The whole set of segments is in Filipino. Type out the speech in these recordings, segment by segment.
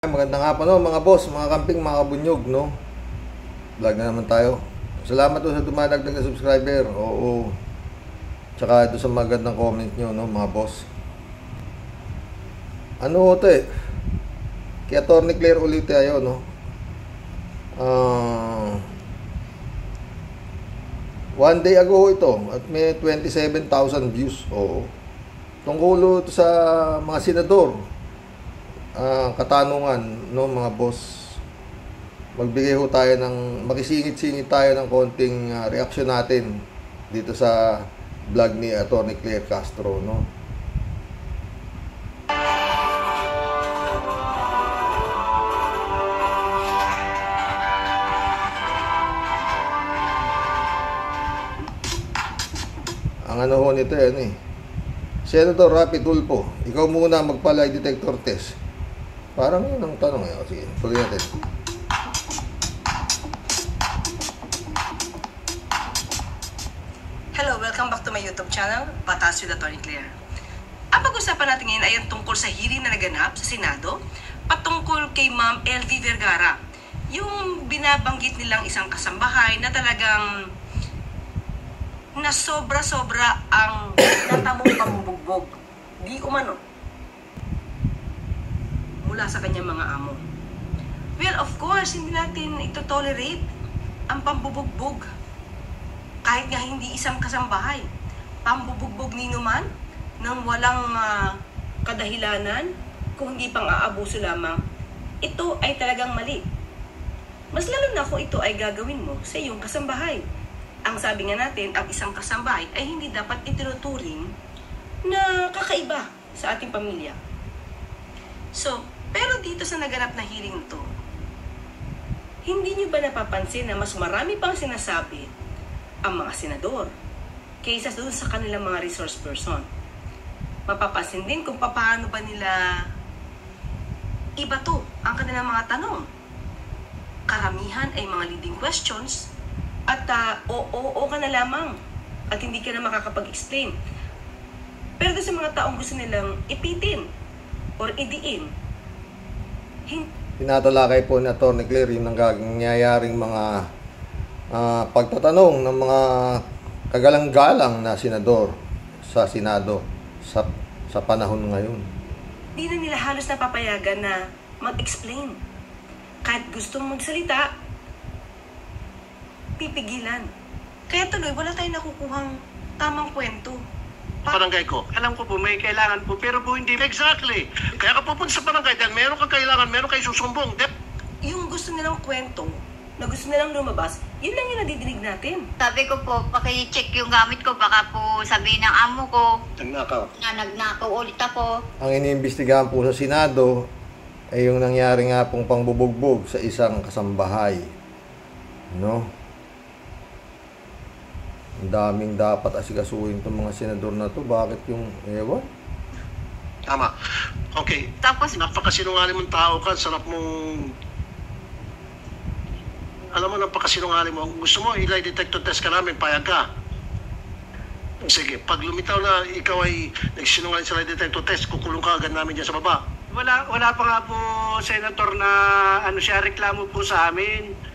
Magandang hapon no, mga boss, mga kamping, mga kabunyog, no? Vlog na naman tayo. Salamat po sa dumadagdag na subscriber. Oo. Tsaka ito sa magandang comment nyo, no, mga boss. Ano ito eh? Kaya Atty. Claire ulit tayo, no? One day ago ito at may 27,000 views. Oo. Tungkol ito sa mga senador. Katanungan, no, mga boss. Magbigay ho tayo ng makisingit-singit tayo ng konting reaksyon natin dito sa vlog ni Atty. Claire Castro, no. Ang ano ho nito yan eh. Senator Rapi Tulfo, ikaw muna magpa-lie detector test. Parang yun ang tanong eh. Sige, tuloy natin. Hello, welcome back to my YouTube channel, Batas with Atty. Claire. Ang pag-usapan natin ngayon ay ang tungkol sa hearing na naganap sa Senado patungkol kay Ma'am LV Vergara. Yung binabanggit nilang isang kasambahay na talagang na sobra-sobra ang natamong pambubugbog. Di umano mula sa kanyang mga amo. Well, of course, hindi natin ito tolerate ang pambubugbog. Kahit nga hindi isang kasambahay. Pambubugbog nino man nang walang kadahilanan, kung hindi pang aabuso lamang, ito ay talagang mali. Mas lalo na kung ito ay gagawin mo sa iyong kasambahay. Ang sabi nga natin, ang isang kasambahay ay hindi dapat itinuturing na kakaiba sa ating pamilya. So, pero dito sa naganap na hearing to, hindi nyo ba napapansin na mas marami pang sinasabi ang mga senador kaysa doon sa kanilang mga resource person? Mapapansin din kung paano ba nila iba to ang kanilang mga tanong. Karamihan ay mga leading questions at oo ka na lamang at hindi ka na makakapag-explain. Pero doon sa mga taong gusto nilang ipitin or idiin, Tinatalakay po ni Atty. Claire yung nangyayaring mga pagtatanong ng mga kagalang-galang na senador sa Senado sa panahon ngayon. Di na nila halos napapayagan na mag-explain. Kahit gustong magsalita, pipigilan. Kaya tuloy, wala tayong nakukuhang tamang kwento. Barangay ko. Alam ko po, may kailangan po, pero po hindi. Exactly. Kaya ka pupunta sa barangay dahil meron kang kailangan, meron kayo susumbong. Yung gusto nilang kwento, na gusto nilang lumabas, yun lang yung nadidinig natin. Sabi ko po, paki-check yung gamit ko, baka po sabihin ng amo ko Nagnakaw. na nagnakaw ulit ako. Ang iniimbestigahan po sa Senado ay yung nangyari nga pong pangbubugbog sa isang kasambahay, no? Ang daming dapat asikasuhin itong mga senador na to. Bakit yung ewan? Tama. Okay. Tapos, Napakasinungaling mong tao ka. Sarap mong... Alam mo, napakasinungaling mo. Kung gusto mo, i-lie detector test ka namin, payag ka. Sige, pag lumitaw na ikaw ay nagsinungaling sa lie detector test, kukulong ka agad namin dyan sa baba. Wala pa nga po, Senator, na siya reklamo po sa amin.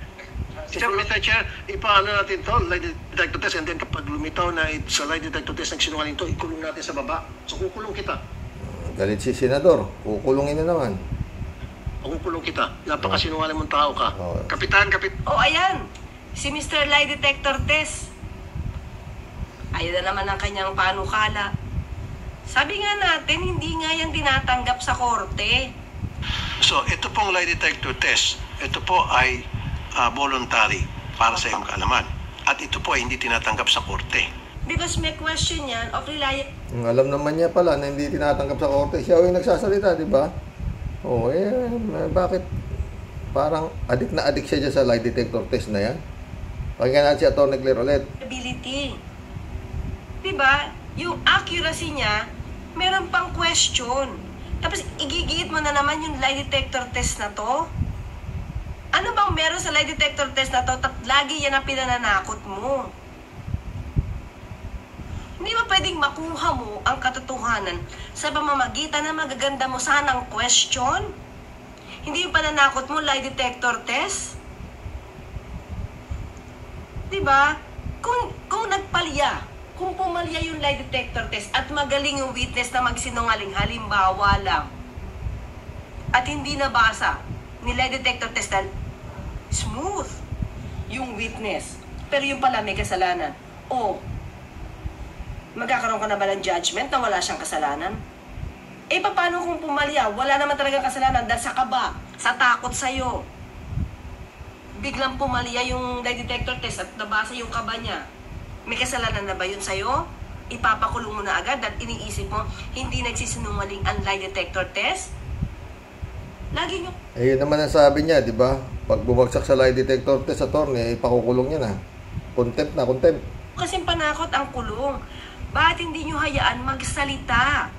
Sir, Mr. Chair, ipaano natin to, lie detector test, and then kapag lumitaw na sa lie detector test nagsinungaling to, ikulong natin sa baba. So, kukulong kita. Galit si senador. Kukulungin na naman. Kukulong kita. Napakasinungaling mong tao ka. Oo. Kapitan. O ayan, si Mr. Lie Detector Test. Ayan na naman ang kanyang panukala. Sabi nga natin, hindi nga yan tinatanggap sa korte. So, ito pong lie detector test, ito po ay voluntary para sa iyong kaalaman. At ito po ay hindi tinatanggap sa korte. Because may question yan of Alam naman niya pala na hindi tinatanggap sa korte. Siya yung nagsasalita, di ba? Oo, bakit parang adik na adik siya dyan sa lie detector test na yan? Pakinggan natin si Atty. Claire ulit. reliability. Diba? Yung accuracy niya, meron pang question. Tapos igigit mo na naman yung lie detector test na to. Ano bang meron sa lie detector test na to? Lagi yan ang pinananakot mo. Hindi ba pwedeng makuha mo ang katotohanan sa pamamagitan ng magaganda mo sanang question? Hindi yung pananakot mo, lie detector test. Diba? Kung nagpalya, kung pumalya yung lie detector test at magaling yung witness na magsinungaling, halimbawa lang, at hindi nabasa ni lie detector test na smooth yung witness, pero yung pala may kasalanan, o magkakaroon ka na ba ng judgment na wala siyang kasalanan? Eh, paano kung pumalya? Wala naman talaga kasalanan dahil sa kaba, sa takot sa'yo. Biglang pumalya yung lie detector test at nabasa yung kaba niya. May kasalanan na ba yun sa'yo? Ipapakulong mo na agad at iniisip mo, hindi nagsisinungaling ang lie detector test? Lagi nyo. Eh, yun naman ang sabi niya, di ba? Pag bumagsak sa lie detector test, attorney, ipakukulong niya na. Contempt na, contempt. Kasing panakot ang kulong. Bakit hindi nyo hayaan magsalita?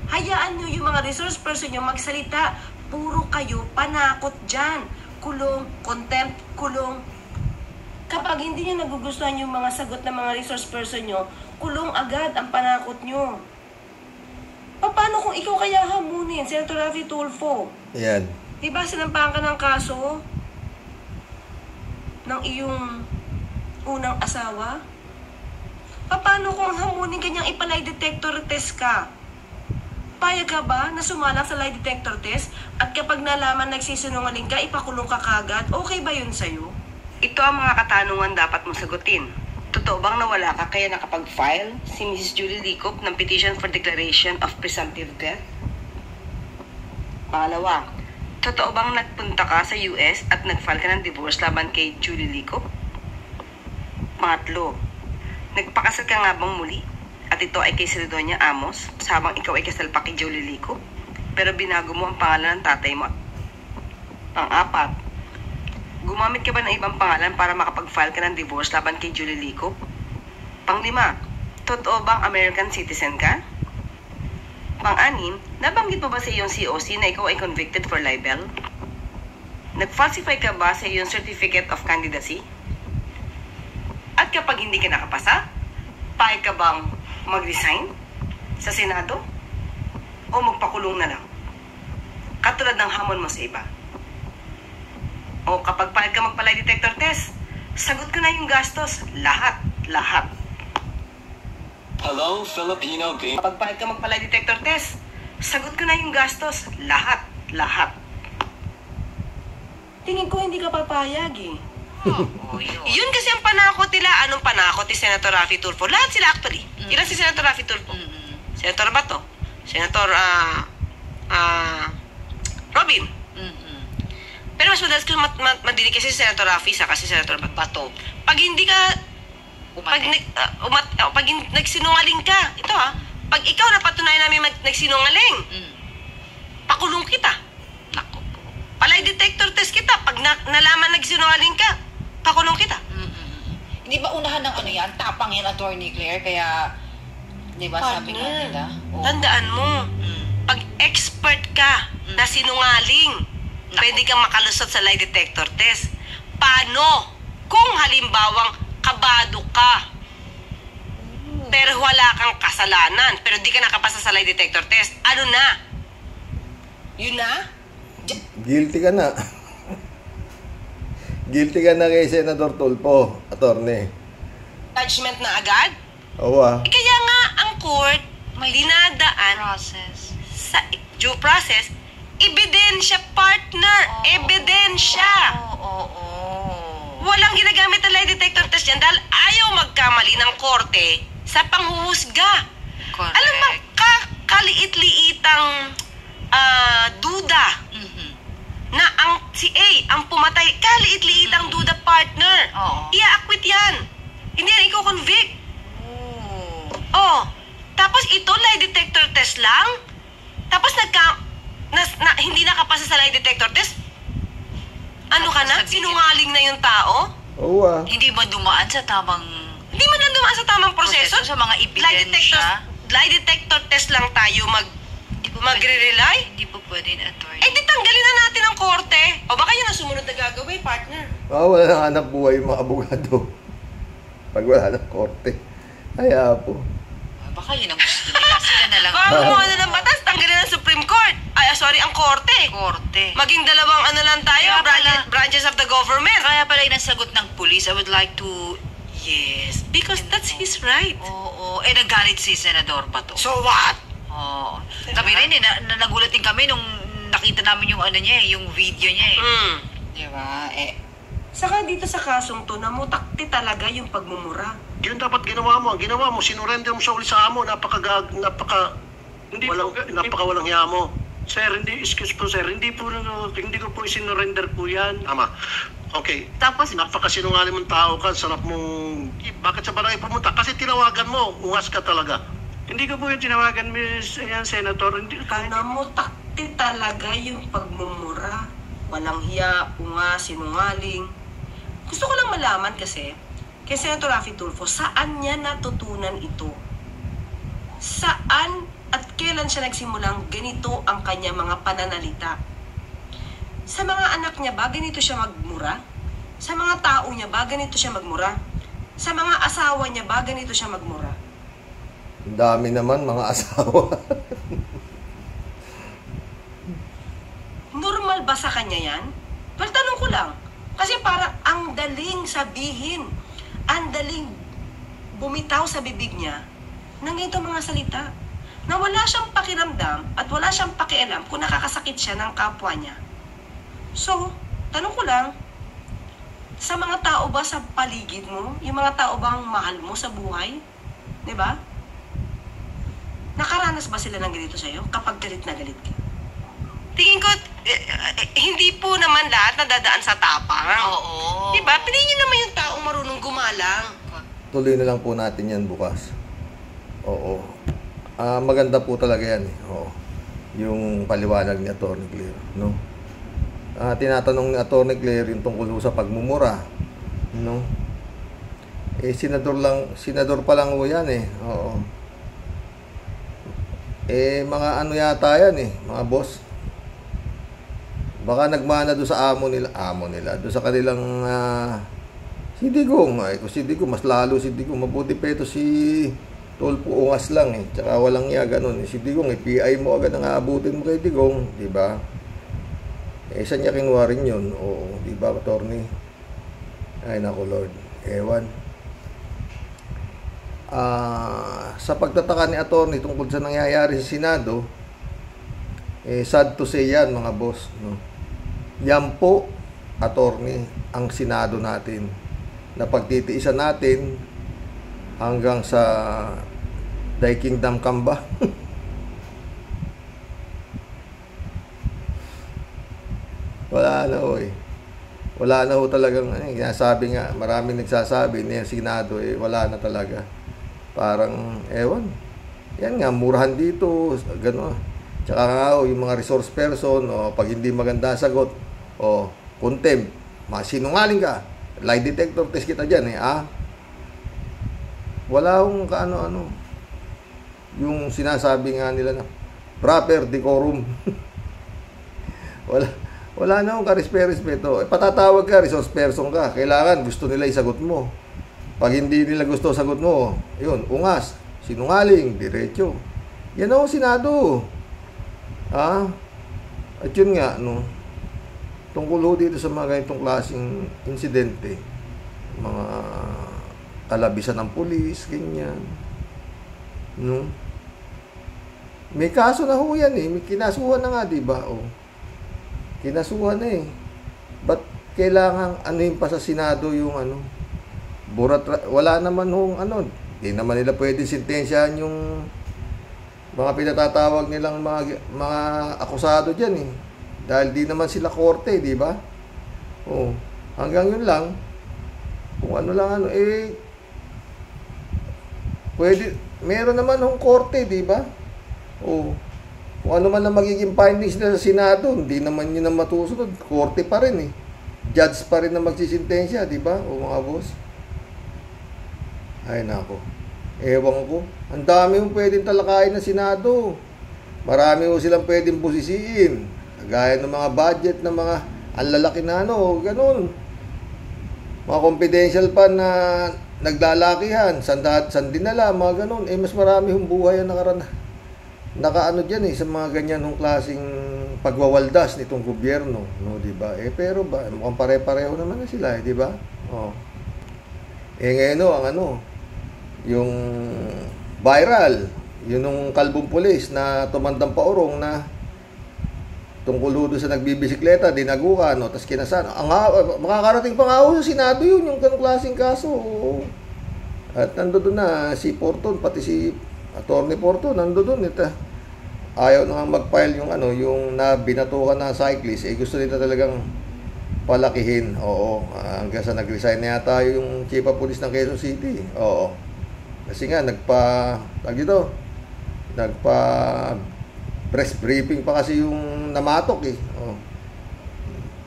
Hayaan nyo yung mga resource person nyo magsalita. Puro kayo panakot dyan. Kulong, contempt, kulong. Kapag hindi nyo nagugustuhan yung mga sagot ng mga resource person nyo, kulong agad ang panakot nyo. Paano kung ikaw kaya hamunin, Senator Raffy Tulfo? Yan. Diba sinampahan ka ng kaso ng iyong unang asawa? Paano kung hamunin kanyang ipalay detector test ka? Payag ka ba na sumalang sa lie detector test at kapag nalaman nagsisinungaling ka, ipakulong ka kagad? Okay ba yun sa'yo? Ito ang mga katanungan dapat mong sagutin. Totoo bang nawala ka kaya nakapag-file si Mrs. Julie Licop ng petition for declaration of presumptive death? Pangalawa, totoo bang nagpunta ka sa US at nag-file ka ng divorce laban kay Julie Licop? Pangatlo, nagpakasal ka nga bang muli? At ito ay kay Sidonia Amos, sabang ikaw ay kasal pa kay Julie Licop, pero binago mo ang pangalan ng tatay mo. Pang-apat, gumamit ka ba ng ibang pangalan para makapag-file ka ng divorce laban kay Julie Licop? Pang-lima, totoo bang American citizen ka? Pang-anim, nabanggit mo ba sa iyong COC na ikaw ay convicted for libel? Nag-falsify ka ba sa iyong certificate of candidacy? At kapag hindi ka nakapasa, payag ka bang mag-resign sa Senado? O magpakulong na lang? Katulad ng hamon mo sa iba. O kapag payag ka magpa-lie detector test, sagot ko na yung gastos. Lahat. Hello, Filipino game. Kapag payag ka magpa-lie detector test, sagot ko na yung gastos. Lahat. Tingin ko hindi ka papayag eh. Yun kasi ang panakot nila. Anong panakot ni Senator Raffy Tulfo? Lahat sila actually. Ilan si Senator Raffy Tulfo? Senator Bato. Senator Robin. Pero mas madalas ko madinig kasi si Senator Raffy sa kasi Senator Bato. Pag hindi ka pag nagsinungaling ka, ito pag ikaw napatunayan namin nagsinungaling, pakulong kita. Nako po. Palay detector test kita. Pag nalaman nagsinungaling ka, pakulong kita. Hindi ba unahan ng ano yan? Tapang yan, Attorney Claire. Kaya, di ba sabi nga nila? Tandaan mo, pag expert ka na sinungaling, pwede kang makalusot sa lie detector test. Paano kung halimbawang kabado ka, pero wala kang kasalanan, pero di ka nakapasa sa lie detector test? Ano na? Yun na? Guilty ka na. Guilty ka na kay Senator Tulfo, attorney. Judgment na agad? Oo Kaya nga ang court dinadaan sa due process, ebidensya partner. Ebidensya. Walang ginagamit na lie detector test yan dahil ayaw magkamali ng korte sa panghuhusga. Correct. Alam mo, kaliit-liitang duda na si A ang pumatay, kaliit-liitang duda partner. Ia-acquit yan. Hindi yan ikaw convict. Tapos ito lie detector test lang. Tapos hindi nakapasa sa lie detector test. Ano ka na? Sinungaling na yung tao? Oo Hindi ba dumaan sa tamang Hindi man lang dumaan sa tamang proseso. sa mga ebidensya? Lie detector test lang tayo magre-rely? Hindi po pwede na, Attorney. Eh di tanggalin na natin ang korte. O baka yun ang sumunod na gagawin, partner. wala nang hanap buhay yung mga abogado. Pag wala ng korte. Kaya po. Baka yun ang gusto nila. Sila na lang. Baka gumawa na ng batas, tanggalin ng Supreme Court. Ay, sorry, ang korte. Korte. Maging dalawang ano lang tayo, Kaya pala- branches of the government. Kaya pala yung nasagot ng police, I would like to... Yes, because that's his right. Oo. Eh, nagalit si Senador Bato. So what? Oo. Kami rin eh, nagulat din kami nung nakita namin yung ano niya eh, yung video niya eh. Di ba? Eh, Saka dito sa kasong to, namutakti talaga yung pagmumura. Yun dapat ginawa mo. Ang ginawa mo, sinurrender mo siya uli sa amo. Hindi Walang hiya mo. Sir, excuse po sir, hindi ko po isinorender po yan. Tama. Okay. Tapos, Napakasinungaling mong tao ka. Sarap mong... Bakit sa barangay pumunta? Kasi tinawagan mo. Ungas ka talaga. Hindi ko po yung tinawagan, yan, Senator. Hindi, Namutakti talaga yung pagmumura. Walang hiya, unga, sinungaling. Gusto ko lang malaman kasi, kay Senator Raffy Tulfo, saan niya natutunan ito? Saan at kailan siya nagsimulang ganito ang kanya mga pananalita? Sa mga anak niya ba ganito siya magmura? Sa mga tao niya ba ganito siya magmura? Sa mga asawa niya ba ganito siya magmura? Ang dami naman mga asawa. Normal ba sa kanya yan? Well, tanong ko lang. Kasi parang ang daling sabihin, ang daling bumitaw sa bibig niya ng ganito mga salita na wala siyang pakiramdam at wala siyang pakialam kung nakakasakit siya ng kapwa niya. So, tanong ko lang, sa mga tao ba sa paligid mo, yung mga tao bang mahal mo sa buhay, di ba? Nakaranas ba sila ng ganito sa'yo kapag galit na galit ka? Tingin ko, hindi po naman lahat nadadaan sa tapang. oo. Di ba? Piliin niyo naman yung taong marunong gumalang. Tuloy na lang po natin yan bukas. Oo. Maganda po talaga yan. Oo. Yung paliwanag ni Atty. Claire. No? Tinatanong ni Atty. Claire yung tungkol sa pagmumura. No? Senador pa lang po yan eh. Oo. Mga ano yata yan eh, mga boss. Baka nagmana doon sa amo nila, doon sa kanilang si Digong. Kung si Digong, mas lalo si Digong. Mabuti pa ito si Tulfo, ungas lang eh. Tsaka walang iya, ganun. Si Digong, PI mo agad ang aabutin mo kay Digong, di ba? Saan niya kinuha rin yun? Oo, di ba, attorney? Ay, naku Lord. Ewan. Sa pagtataka ni attorney tungkol sa nangyayari sa Senado, sad to say yan, mga boss, no? Yan po, attorney, ang Senado natin na pagtitiisan natin hanggang sa Thy Kingdom Come ba? Wala na ho eh. Wala na ho talagang, sabi nga, maraming nagsasabi na yung Senado, wala na talaga. Parang, ewan. Yan nga, murahan dito, gano'n. Tsaka nga, yung mga resource person, pag hindi maganda sagot, contempt, masinungaling ka, lie detector test kita dyan Wala akong kaano-ano. Yung sinasabi nga nila na, proper decorum. Wala na akong karespeto. Patatawag ka, resource person ka. Kailangan, gusto nila isagot mo. Pag hindi nila gusto sagot mo, yun, ungas, sinungaling, diretso. Yan ako, Senado. At yun nga, no, tungkol dito sa mga ganitong klaseng insidente, mga kalabisan ng pulis, ganyan, no, may kaso na ho yan may kinasuhan na nga, diba? Kinasuhan na ba't kailangan anuhin pa sa Senado yung wala naman hong hindi naman nila pwede sintensyahan yung mga pinatatawag nilang mga akusado dyan dahil di naman sila korte, di ba? Hanggang yun lang, kung ano lang pwede, meron naman hong korte, di ba? Kung ano man ang magiging findings nila sa Senado, hindi naman yun ang matusunod, korte pa rin judge pa rin na magsisintensya, di ba? Mga boss. Ay nako, ewan ko. Ang dami mong pwedeng talakayin ng Senado. Marami mo silang pwedeng busisiin. Gaya ng mga budget ng mga ang lalaki na ganun. Mga confidential pa na naglalakihan, saan dinala, mga ganun. Mas marami hong buhay ang nakaano dyan sa mga ganyan hong klaseng pagwawaldas nitong gobyerno, no, di ba? Pero ba mukhang pare-pareho naman na sila, di ba? Ngayon yung viral, yun nung kalbong pulis na tumandang paurong na tungkol doon sa nagbibisikleta, dinagukan, no, tapos kinasan. Makakarating pa nga sa Senado yun, yung ganung klaseng kaso. At nandoon na si Porton, pati si Attorney Porton, nandoon ito. Ayaw na mag-file yung yung na binatukan na cyclist, gusto nila talagang palakihin. Hanggang sa nag-resign na yata yung Chief of Police ng Quezon City. Kasi nga nagpa press briefing pa kasi yung namatok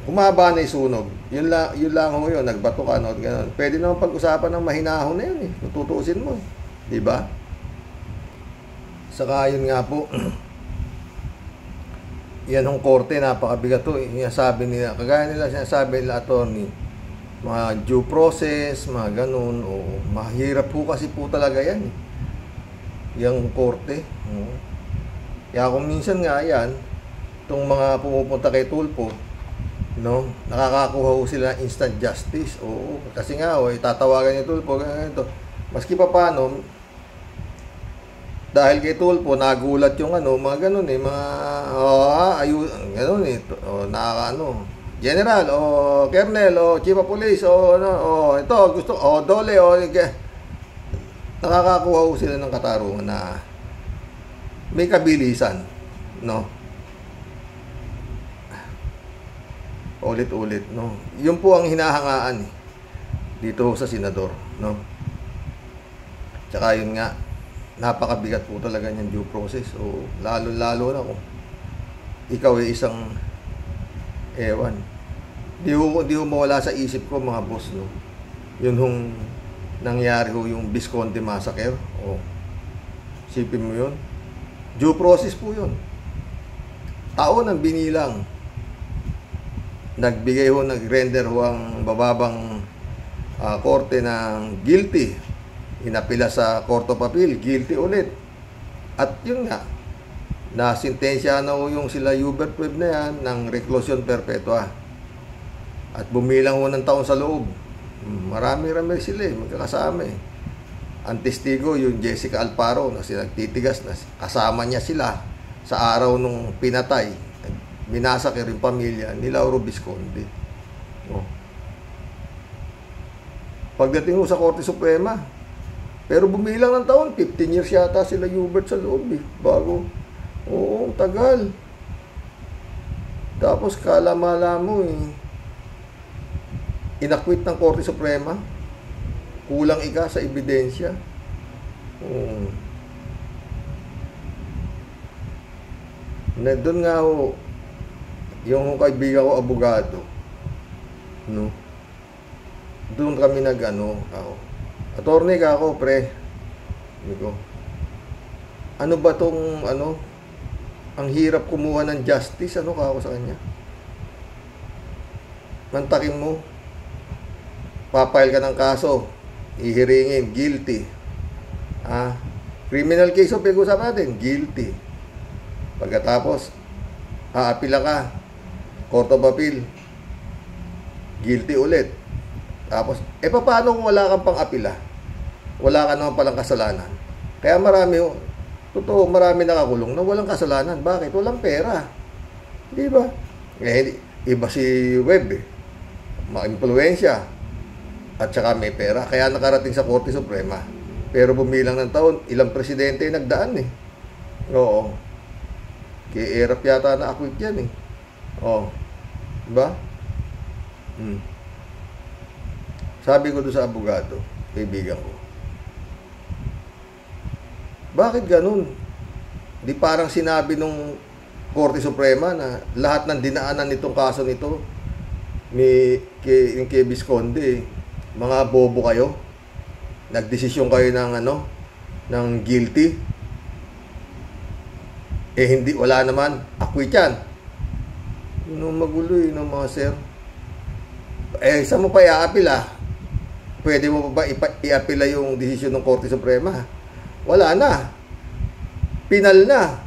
Humaba na yung sunog. Yun lang yun, nagbato ka, no, ganun. Pwede naman pag-usapan ng mahinahon na yun, tutuusin mo, di ba? Saka yun nga po, yan ang korte, napakabigat to. Sinasabi nila, kagaya nila sinasabi nila, attorney, mga due process, mga ganun, mahirap po kasi po talaga yan. Yung korte. Kaya kung minsan nga yan, itong mga pumupunta kay Tulfo, no, nakakakuha ho sila instant justice. Kasi nga, tatawagan ni Tulfo, ganito. Maski pa paano, dahil kay Tulfo, nagulat yung mga ganun ganun General, Colonel, Chief of Police, ito, gusto, Dole, nakakakuha ho sila ng katarungan na may kabilisan, no? Ulit-ulit, no? Yun po ang hinahangaan dito sa senador, no? Tsaka yun nga, napakabigat po talaga yung due process. Lalo-lalo na kung ikaw ay isang di ho mawala sa isip ko, mga boss, no? Yun hong nangyari ho yung Visconti Massacre. Sipin mo yun. Due process po yun. Taon ang binilang. Nag-render ho ang bababang korte ng guilty. Inapila sa Court of Appeal, guilty ulit. At yun nga, nasintensya na ho yung sila Hubert Webb na yan ng reclusion perpetua. At bumilang ho ng taon sa loob. Marami-rami sila magkakasama Ang testigo yung Jessica Alfaro na nagtitigas na kasama niya sila sa araw nung pinatay, minasakir yung pamilya ni Lauro Visconti. Pagdating sa Korte Suprema, pero bumilang ng taon, 15 years yata sila Hubert sa loob bago. Tagal. Tapos kalamala mo inakwit ng Korte Suprema. Kulang ika sa ebidensya. Doon nga yung kaibigan ko, abogado, no? Doon kami attorney ka ako, pre. Ano ba tong ang hirap kumuha ng justice, ka ako sa kanya. Mantakin mo, papile ka ng kaso, ihiringin, guilty. Criminal case o pag-usapan natin, guilty. Pagkatapos, aapila ka, Court of Appeal, guilty ulit. Tapos, paano kung wala kang pang-apila? Wala ka naman palang kasalanan. Kaya marami nakakulong na walang kasalanan. Bakit? Walang pera. Di ba? Iba si Webb, ma-impluensya. At saka may pera. Kaya nakarating sa Korte Suprema. Pero bumilang ng taon, ilang presidente nagdaan Kay Erap yata na-acquit yan Diba? Sabi ko doon sa abogado, kaibigan ko, bakit ganun? Di parang sinabi nung Korte Suprema na lahat ng dinaanan nitong kaso nito kay Visconti, mga bobo kayo, nagdesisyon kayo ng guilty, hindi, wala naman, acquit yan. Magulo mga sir. Saan mo pa i-apila? Pwede mo pa ba i-apila yung desisyon ng Korte Suprema? Wala na. Penal na.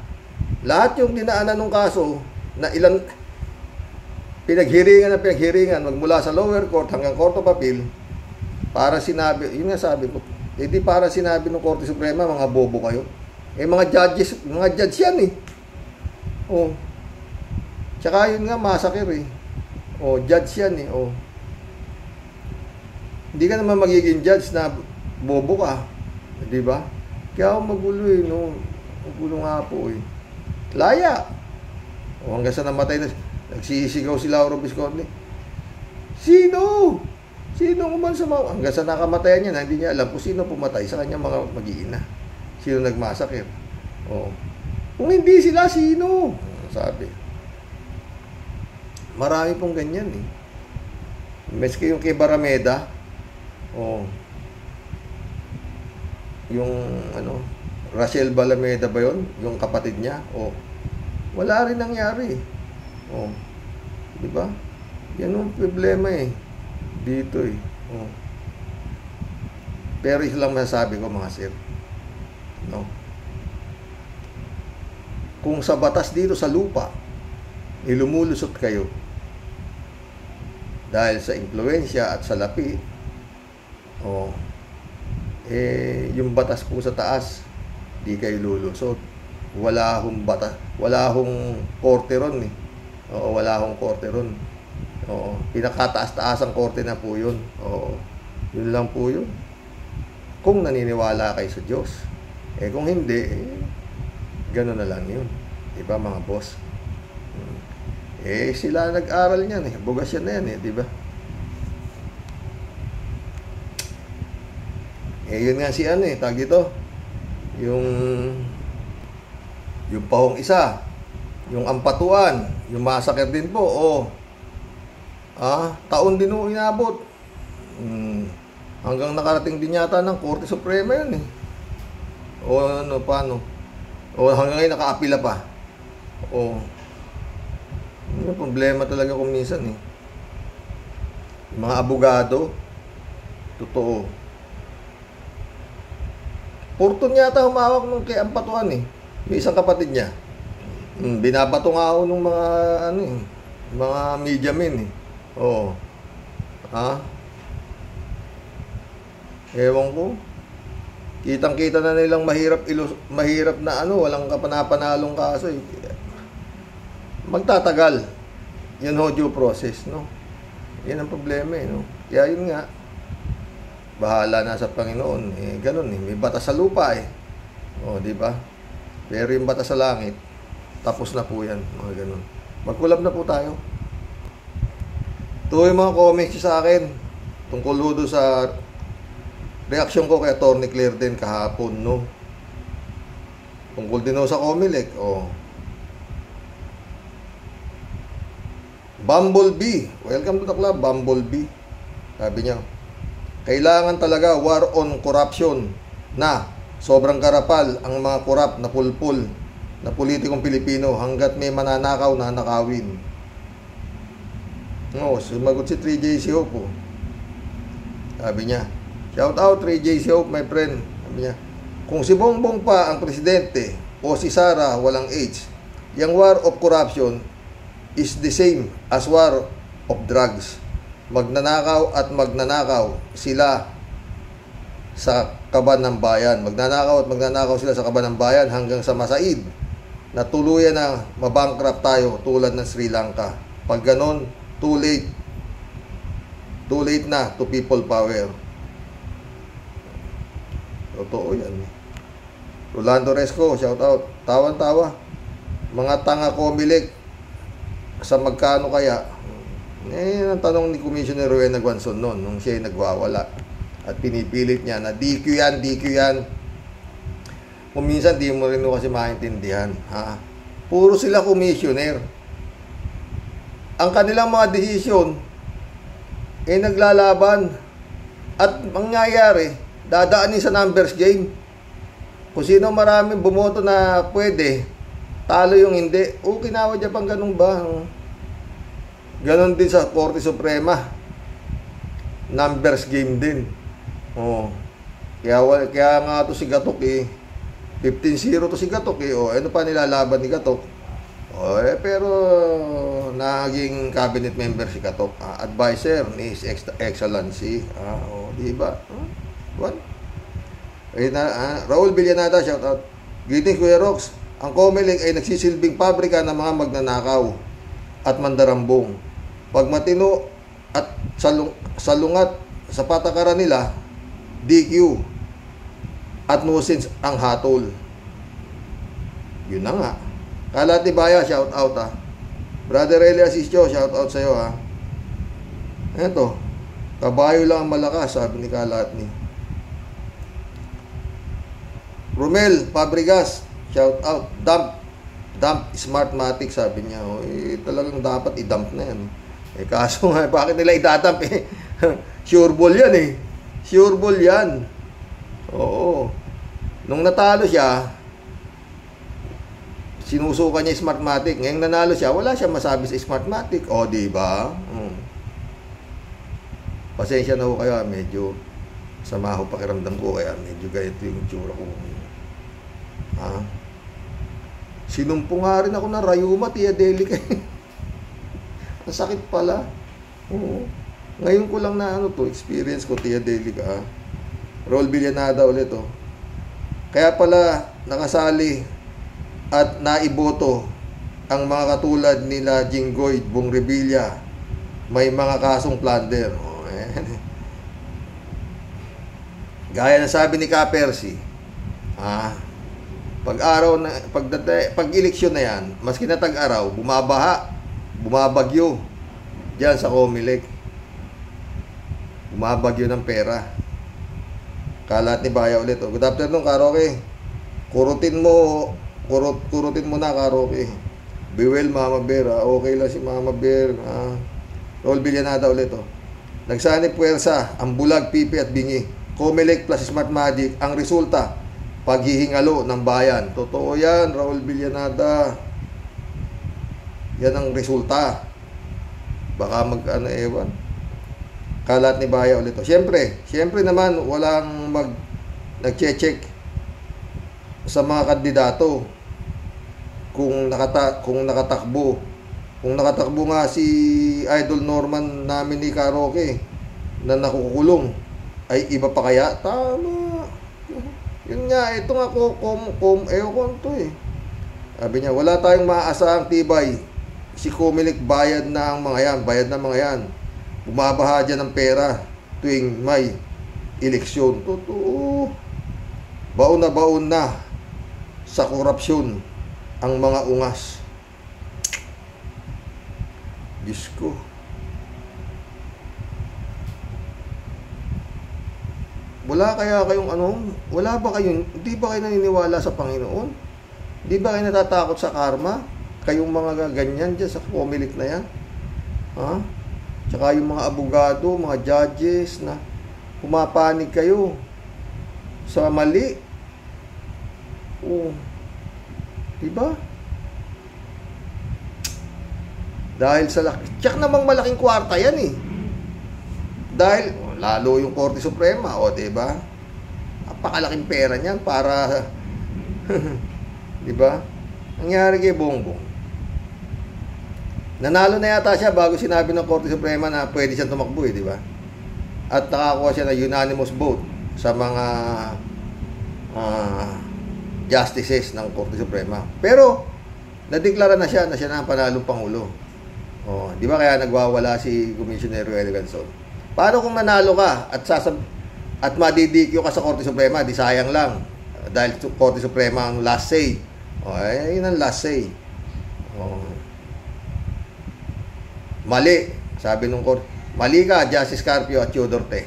Lahat yung dinaanan ng kaso, na ilan pinaghiringan magmula sa lower court hanggang Court of Appeal para sinabi, yun nga sabi ko, di para sinabi ng Korte Suprema, mga bobo kayo. Mga judge yan eh. Oh. Tsaka yun nga, masakir eh. Oh, judge yan eh. Oh. Hindi ka naman magiging judge na bobo ka. Di ba? Kaya ako magulo eh, no? Magulo nga po eh. Laya. O hanggang sa namatay na, nagsisigaw si Lauro Visconti. Sino? Sino kuman sa mga, hanggang sa nakamatayan niya, hindi niya alam kung sino pumatay sa kanya mga mag-iina. Sino nagmasakir. O. Kung hindi sila, sino? Sabi. Marami pong ganyan eh. Meski yung kay Barameda, yung Rachel Balameda ba yun? Yung kapatid niya? Wala rin nangyari. Di ba? Yan yung problema eh. Dito eh. Pero isa lang masasabi ko mga sir. No? Kung sa batas dito sa lupa, ilumulusot kayo dahil sa impluensya at sa lapi, yung batas po sa taas, di kayo lulusot. Wala hong batas, wala hong korte ron eh. Wala hong korte ron. Pinakataas-taas ang korte na po yun. Yun lang po yun. Kung naniniwala kayo sa Diyos. Kung hindi, gano'n na lang yun. Diba mga boss? Sila nag-aral niyan eh. Bugas yan na yan eh, diba? Yun nga si tag ito. Yung pahong isa, yung ampatuan, yung masakit din po, taon din inabot. Hanggang nakarating din yata ng Korte Suprema yun eh. Paano? Hanggang ngayon nakaapila pa. Yung problema talaga kung minsan eh. Yung mga abogado, totoo. Porton yata humawak nung kay ampatuan eh. Yung isang kapatid niya. Binabato nga ako nung mga mga media men eh. Ewan ko. Kitang-kita na nilang mahirap na walang kapanapanalong kaso eh. Magtatagal. Yun ho due process, no? Yan ang problema eh, no? Kaya yun nga, bahala na sa Panginoon. Ganun eh. May batas sa lupa eh. Di ba? Pero yung batas sa langit, tapos na po yan. Mga ganun. Mag-collab na po tayo. Ito yung mga comments sa akin tungkol doon sa reaksyon ko kay Atty. Claire din kahapon, no? Tungkol din sa Comelec, Bumblebee. Welcome to the club, Bumblebee. Sabi niya, kailangan talaga war on corruption na sobrang karapal ang mga korap na pulpul na politikong Pilipino hanggat may mananakaw na nakawin. Sumagot si 3JC Hope. Sabi niya, shout out 3JC Hope, my friend. Sabi niya, kung si Bongbong pa ang presidente o si Sara walang age, yung war of corruption is the same as war of drugs. Magnanakaw at magnanakaw sila sa kaban ng bayan. Magnanakaw at magnanakaw sila sa kaban ng bayan hanggang sa masaid na tuluyan na mabankrupt tayo tulad ng Sri Lanka. Pag ganon, too late. Too late na to people power. Totoo yan. Rolando Resco, shout out. Tawan-tawa. Mga tanga Comelec. Sa magkano kaya? Ang tanong ni Commissioner Rowena Guanzon noon, nung siya nagwawala. At pinipilit niya na DQ yan. Kung minsan di mo rin kasi maintindihan. Puro sila commissioner. Ang kanilang mga desisyon naglalaban. At mangyayari, dadaanin sa numbers game. Kung sino maraming bumoto na pwede, talo yung hindi. Kinawa dyan pang ganun ba? Ganon din sa Korte Suprema. Numbers game din. Kaya nga to si Gatok 15-0 to si Gatok Ano pa nilalaban ni Gatok? Pero naging cabinet member si Katok, advisor ni His Excellency. Di ba? What? Raul Villanada, shout out. Greetings, Kuya Rox. Ang Comelec ay nagsisilbing pabrika ng mga magnanakaw at mandarambong. Pag matino at salungat sa patakaran nila, DQ at nuisance ang hatol. Yun na nga. Kalati Baya, shout out Brother Eli Asisio, shout out sa'yo Eto, kabayo lang ang malakas, sabi ni Kalatni. Romel Fabregas, shout out. Dump Smartmatic, sabi niya. Talagang dapat i-dump na yan. Kaso nga, bakit nila i-dump Sure ball yan Sure ball yan. Oo. Nung natalo siya, sinusukan niya Smartmatic. Ngayong nanalo siya, wala siya masabi sa Smartmatic. Di ba? Pasensya na ho kayo, medyo sama ho pakiramdam ko, kaya medyo ganito yung tsura ko. Sinumpo nga rin ako ng rayuma, Tia Delica. Ang sakit pala. Oo. Ngayon ko lang na experience ko, Tia Delica. Raul Villanada ulit Kaya pala nakasali at naiboto ang mga katulad nila Jinggoy, Bong Revilla, may mga kasong plunder. Gaya na sabi ni Ka-Percy, pag eleksyon na yan, maski na tag-araw, bumabagyo diyan sa Comelec. Bumabagyo ng pera. Kalat ni Baya ulit. Good afternoon, Karoke. Kurutin mo na, Karoke. Be well, Mama Bear. Okay lang si Mama Bear. Raul Villanada ulit. Nagsanib puwersa ang bulag, pipi at bingi. Comelec plus Smartmatic ang resulta, paghihingalo ng bayan. Totoo yan, Raul Villanada. Yan ang resulta. Baka ewan. Kalat ni Baya ulit. Siyempre naman, walang nag-check sa mga kandidato kung nakatakbo. Kung nakatakbo nga si Idol Norman namin ni Karoke na nakukulong, ay iba pa kaya? Tama. Yun nga, ito nga ewan to Sabi niya, wala tayong maaasahang tibay. Si Comelec bayad na mga yan. Bumabaha dyan ng pera tuwing may eleksyon. Totoo. Baon na sa korupsyon ang mga ungas. Diyos ko. Wala kaya kayong hindi ba kayo naniniwala sa Panginoon? Hindi ba kayo natatakot sa karma? Kayong mga ganyan dyan sa Comelec na yan? Tsaka yung mga abogado, mga judges na pumapanig kayo sa mali. Diba? Dahil sa tsak namang malaking kwarta yan Dahil lalo yung Korte Suprema, diba? Napakalaking pera niyan para diba? Nangyari kay Bongbong. Nanalo na yata siya bago sinabi ng Korte Suprema na pwede siyang tumakbo, diba? At nakakuha siya ng unanimous vote sa mga justices ng Korte Suprema. Pero nadeklara na siya na ang panalong Pangulo. Di ba kaya nagwawala si Commissioner Ruel Ganson? Paano kung nanalo ka at madidikyo ka sa Korte Suprema, di sayang lang. Dahil Korte Suprema ang last say. Yun ang last say. Mali. Sabi nung Korte, mali ka, Justice Carpio at Teodorte.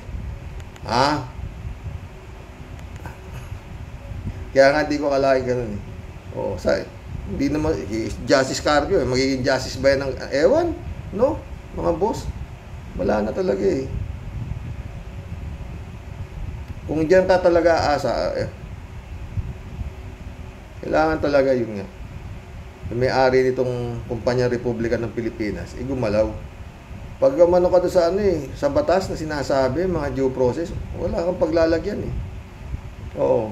Kaya nga di ko kalahin ganun hindi naman, Justice Carpio, magiging justice ba yan ng ewan? No? Mga boss, wala na talaga Kung diyan ka talaga asa, kailangan talaga yun nga. May-ari nitong kumpanya Republika ng Pilipinas, gumalaw. Pag umano ka doon sa sa batas na sinasabi, mga due process, wala kang paglalagyan Oo.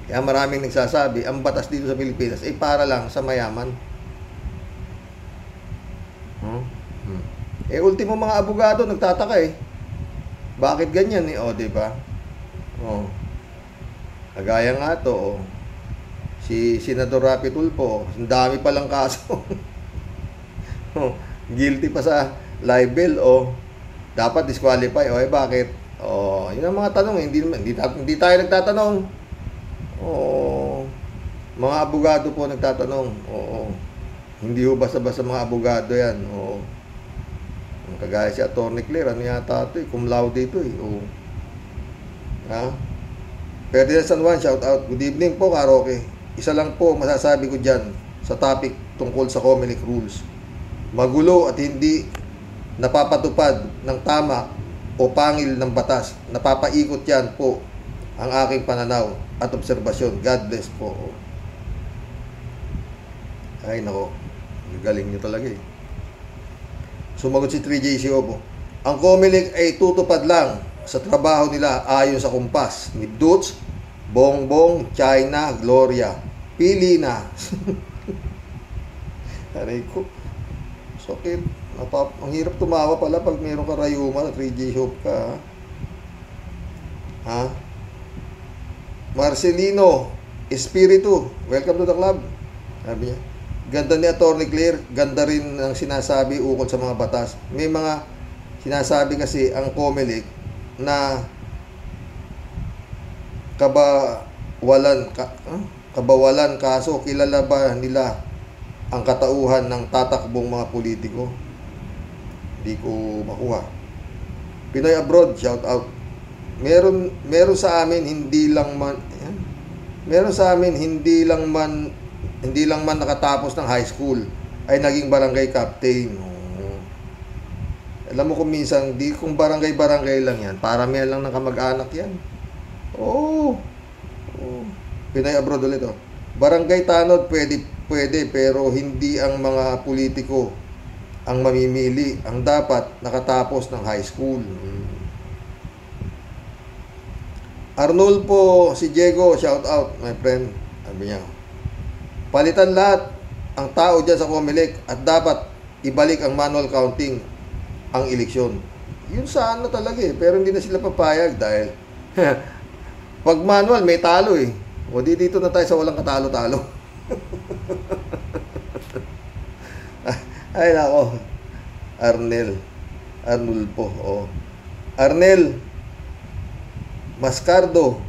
Kaya maraming nagsasabi, ang batas dito sa Pilipinas ay para lang sa mayaman. Ultimo mga abogado nagtataka eh. Bakit ganyan eh? O, diba? O. Kagaya nga to, o. Si Senador Rapi Tulfo, ang dami palang kaso. Guilty pa sa libel, o. Dapat disqualify, o. Bakit? O, yun ang mga tanong, hindi tayo nagtatanong. O. Mga abogado po nagtatanong. Oo. Hindi ho basta-basta mga abogado yan. Oo. Kagaya si Atty. Claire, ano yata ito eh, cum laude ito eh. Oo. Ha? Ferdinand San Juan, shout out. Good evening po, Karoke. Isa lang po masasabi ko dyan sa topic tungkol sa Comelec rules. Magulo at hindi napapatupad ng tama o pangil ng batas. Napapaikot yan po ang aking pananaw at obserbasyon. God bless po. Ay nako, galing nyo talaga eh. Sumagot si 3JC Opo. Ang Comelec ay tutupad lang sa trabaho nila ayon sa kumpas ni Dutch, Bongbong, China, Gloria. Pili na. Aray ko. Sakit. Ang hirap tumawa pala pag mayroon ka rayuma, 3JC Hope ka. Ha? Marcelino Espiritu, welcome to the club. Sabi niya. Ganda ni Atty. Claire, ganda rin ang sinasabi ukol sa mga batas. May mga sinasabi kasi ang Comelec na kabawalan kaso kilala ba nila ang katauhan ng tatakbong mga politiko? Hindi ko makuha. Pinoy Abroad, shout out. Meron sa amin hindi lang man nakatapos ng high school ay naging barangay captain. Alam mo kung minsan, kung barangay lang yan, paramihan lang ng kamag-anak yan. Pinoy Abroad ulit oh. Barangay tanod pwede pero hindi ang mga politiko ang mamimili. Ang dapat nakatapos ng high school. Arnulfo si Diego, shout out my friend. Sabi niya, palitan lahat ang tao dyan sa Comelec at dapat ibalik ang manual counting ang eleksyon. Yun sana talaga eh. Pero hindi na sila papayag dahil pag manual may talo eh. O dito na tayo sa walang katalo-talo. Ay nako. Arnulfo. Oh. Arnel Mascardo,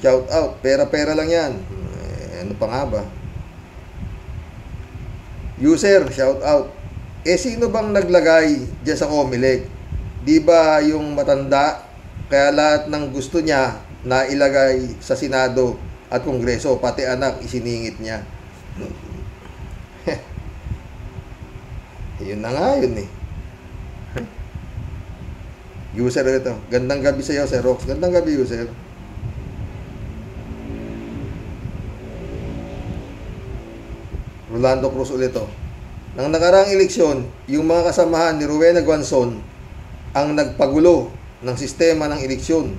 shout out. Pera-pera lang yan. Ano pa nga ba? User, shout out. Sino bang naglagay dyan sa Comelec? Di ba yung matanda? Kaya lahat ng gusto niya na ilagay sa Senado at Kongreso, pati anak, isiningit niya. Yun na nga yun eh. User ito. Gandang gabi sa iyo, Sir Rox. Gandang gabi, user. Rolando Cruz ulit oh. Nang nakaraang eleksyon, yung mga kasamahan ni Rowena Guanzon ang nagpagulo ng sistema ng eleksyon.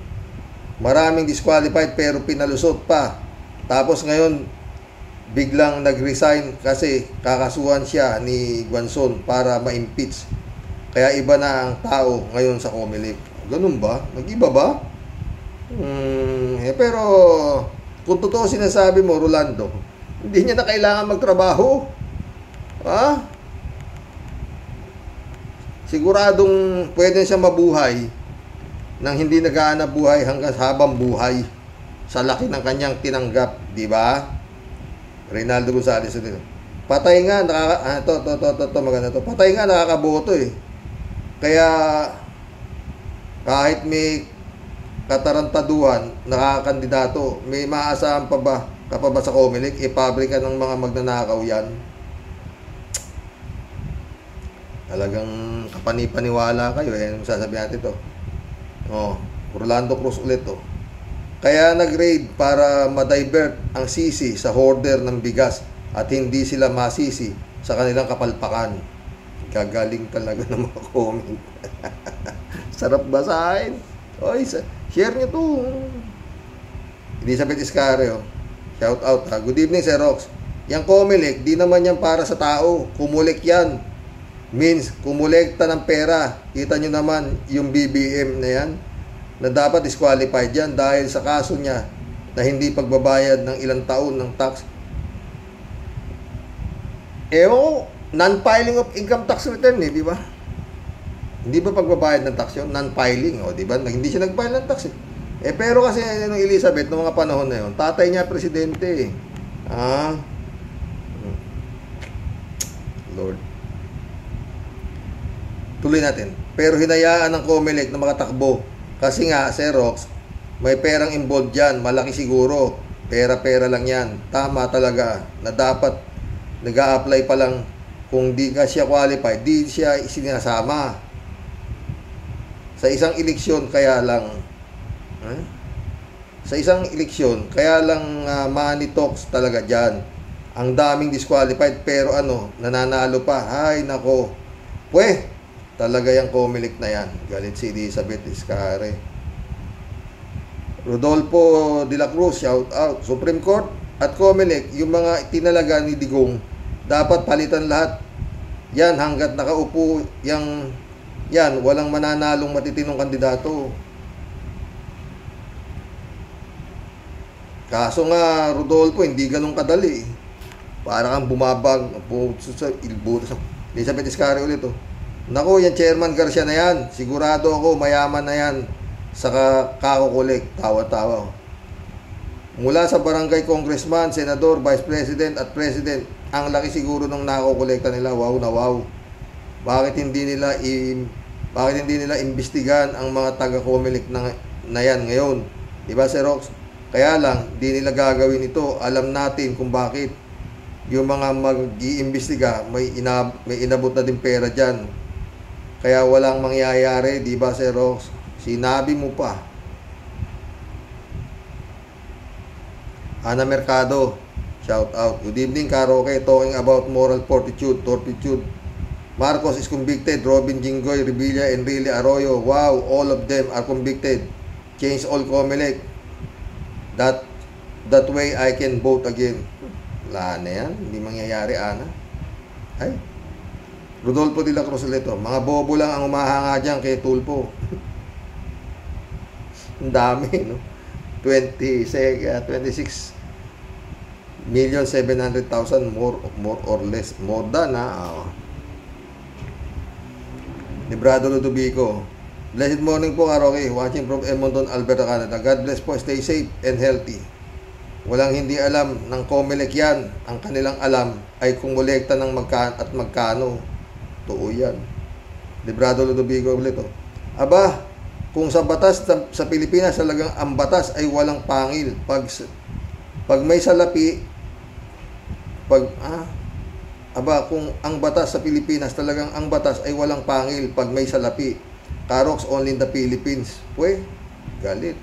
Maraming disqualified pero pinalusot pa. Tapos ngayon, biglang nag-resign kasi kakasuhan siya ni Guanzon para ma-impeach. Kaya iba na ang tao ngayon sa Comelec. Ganun ba? Nag-iba ba? Pero kung totoo sinasabi mo, Rolando, hindi niya na kailangan magtrabaho. Ha? Siguradong pwede siya mabuhay nang hindi nag-aanap buhay hanggang habang buhay sa laki ng kanyang tinanggap, di ba? Reynaldo Gonzales dito. Patay nga maganda to. Patay nga nakakaboto eh. Kaya kahit may katarantaduhan, nakakakandidato, may maasahan pa ba sa Comelec? Pabrika ng mga magnanakaw yan. Talagang kapanipaniwala kayo eh. Anong sasabihin natin to? Rolando Cruz ulit to. Kaya nag-raid para ma-divert ang sisi sa hoarder ng bigas at hindi sila masisi sa kanilang kapalpakan. Gagaling talaga ng mga comment. Sarap basahin. Oy, share nyo to. Elizabeth Iscario. Shout out ha. Good evening, Sir Rox. Yang Comelec, di naman yan para sa tao. Kumulek yan. Means, kumulekta ng pera. Kita nyo naman yung BBM na yan, na dapat disqualified yan dahil sa kaso niya na hindi pagbabayad ng ilang taon ng tax. Non-filing of income tax return di ba? Hindi ba pagbabayad ng tax yun? Non-filing, di ba? Hindi siya nag-file ng tax pero kasi nung Elizabeth, noong mga panahon na yun, tatay niya presidente Lord. Tuloy natin. Pero hinayaan ng Comelec na makatakbo. Kasi nga, Sir Rox, may perang involved dyan. Malaki siguro. Pera-pera lang yan. Tama talaga na dapat nag-a-apply pa lang. Kung di ka siya qualified, di siya isinasama. Sa isang eleksyon, kaya lang money talks talaga dyan. Ang daming disqualified pero nananalo pa. Ay nako. Talaga yung Comelec na yan. Galit si Elizabeth Iscare. Rodolfo de la Cruz, shout out. Supreme Court at Comelec, yung mga tinalaga ni Digong, dapat palitan lahat. Yan, hanggat nakaupo yan, walang mananalong matitinong kandidato. Kaso nga, Rodolfo, hindi ganun kadali. Para kang bumabag sa Elizabeth Iscare ulit Naku, yan Chairman Garcia na yan. Sigurado ako, mayaman na yan sa kakukulik. Tawa-tawa. Mula sa barangay congressman, senador, vice president at president, ang laki siguro ng nakukulekta nila. Wow na wow. Bakit hindi nila imbestigahan ang mga taga-Comelec na yan ngayon? Diba, Sir Rox? Kaya lang, di nila gagawin ito. Alam natin kung bakit. Yung mga mag-iimbestiga, may inabot na din pera dyan. Kaya walang mangyayari, di ba, Sir Rox? Sinabi mo pa. Ana Mercado, shout out. Good evening, Karoke. Talking about moral fortitude, turpitude. Marcos is convicted. Robin Jinggoy, Revilla, Enrile Arroyo. Wow, all of them are convicted. Change all Comelec. That way I can vote again. Wala na yan. Hindi mangyayari, Ana. Ay. Rodolfo de la Cruz ulit. Mga bobo lang ang umahanga dyan kay Tulfo. Ang dami, no? 26,700,000 more or less. More than, Librado Ludovico. Blessed morning po, Karoke. Watching from Edmonton, Alberta, Canada. God bless po. Stay safe and healthy. Walang hindi alam ng Comelec yan. Ang kanilang alam ay kumolekta ng magkano. Totoo yan. Librado Ludovico ulit. Aba, kung sa batas sa Pilipinas talagang ang batas ay walang pangil. Pag may salapi, kung ang batas sa Pilipinas talagang ang batas ay walang pangil pag may salapi. Karox only in the Philippines. Galit.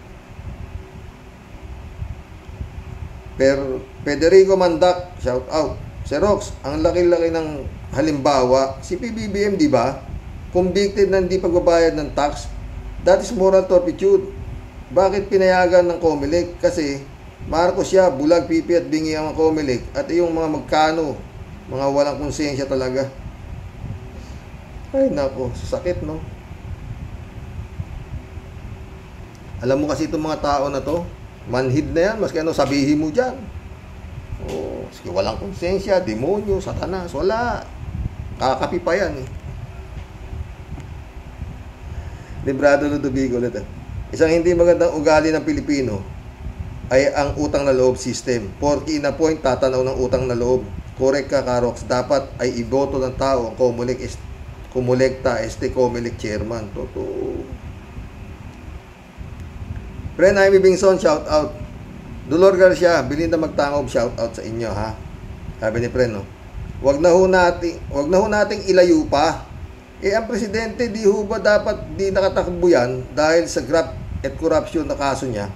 Federico Mandak, shout out. Sir Rox, ang laki-laki ng halimbawa, si PBBM, di ba? Convicted na hindi pagbabayad ng tax. That is moral turpitude. Bakit pinayagan ng Comelec? Kasi Marcos siya, bulag, pipi at bingi ang Comelec. At yung mga magkano, mga walang konsensya talaga. Ay nako, sakit, no? Alam mo kasi itong mga tao na to, manhid na yan, maski sabihin mo dyan. Maski walang konsensya, demonyo, satanas, wala. Kakapi pa yan Librado Ludovico ulit. Isang hindi magandang ugali ng Pilipino ay ang utang na loob system. Porky na point, tatanaw ng utang na loob. Correct ka, Karox. Dapat ay iboto ng tao ang kumulekta Comelec chairman. Totoo. Friend Jaime Bingson, shout out. Dolor Garcia, Belinda Magtangob, shout out sa inyo, ha. Sabi ni friend, Wag na ho nating ilayo pa. Ang presidente, di ho ba dapat di nakatakbo yan dahil sa graft at corruption na kaso niya?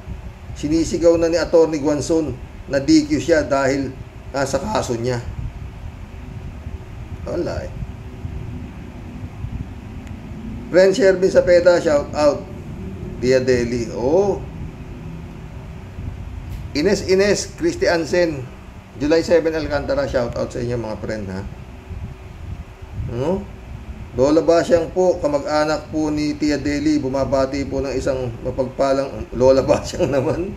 Sinisigaw na ni Atty. Guanzon na DQ siya dahil sa kaso niya. Wala Friend Shervin Sapeta, shout out. Dia Deli. Ines Christiansen, July 7 Alcantara, shout out sa inyo mga friend ha. Lola Basyang po, kamag-anak po ni Tia Deli, bumabati po ng isang mapagpalang Lola Basyang naman.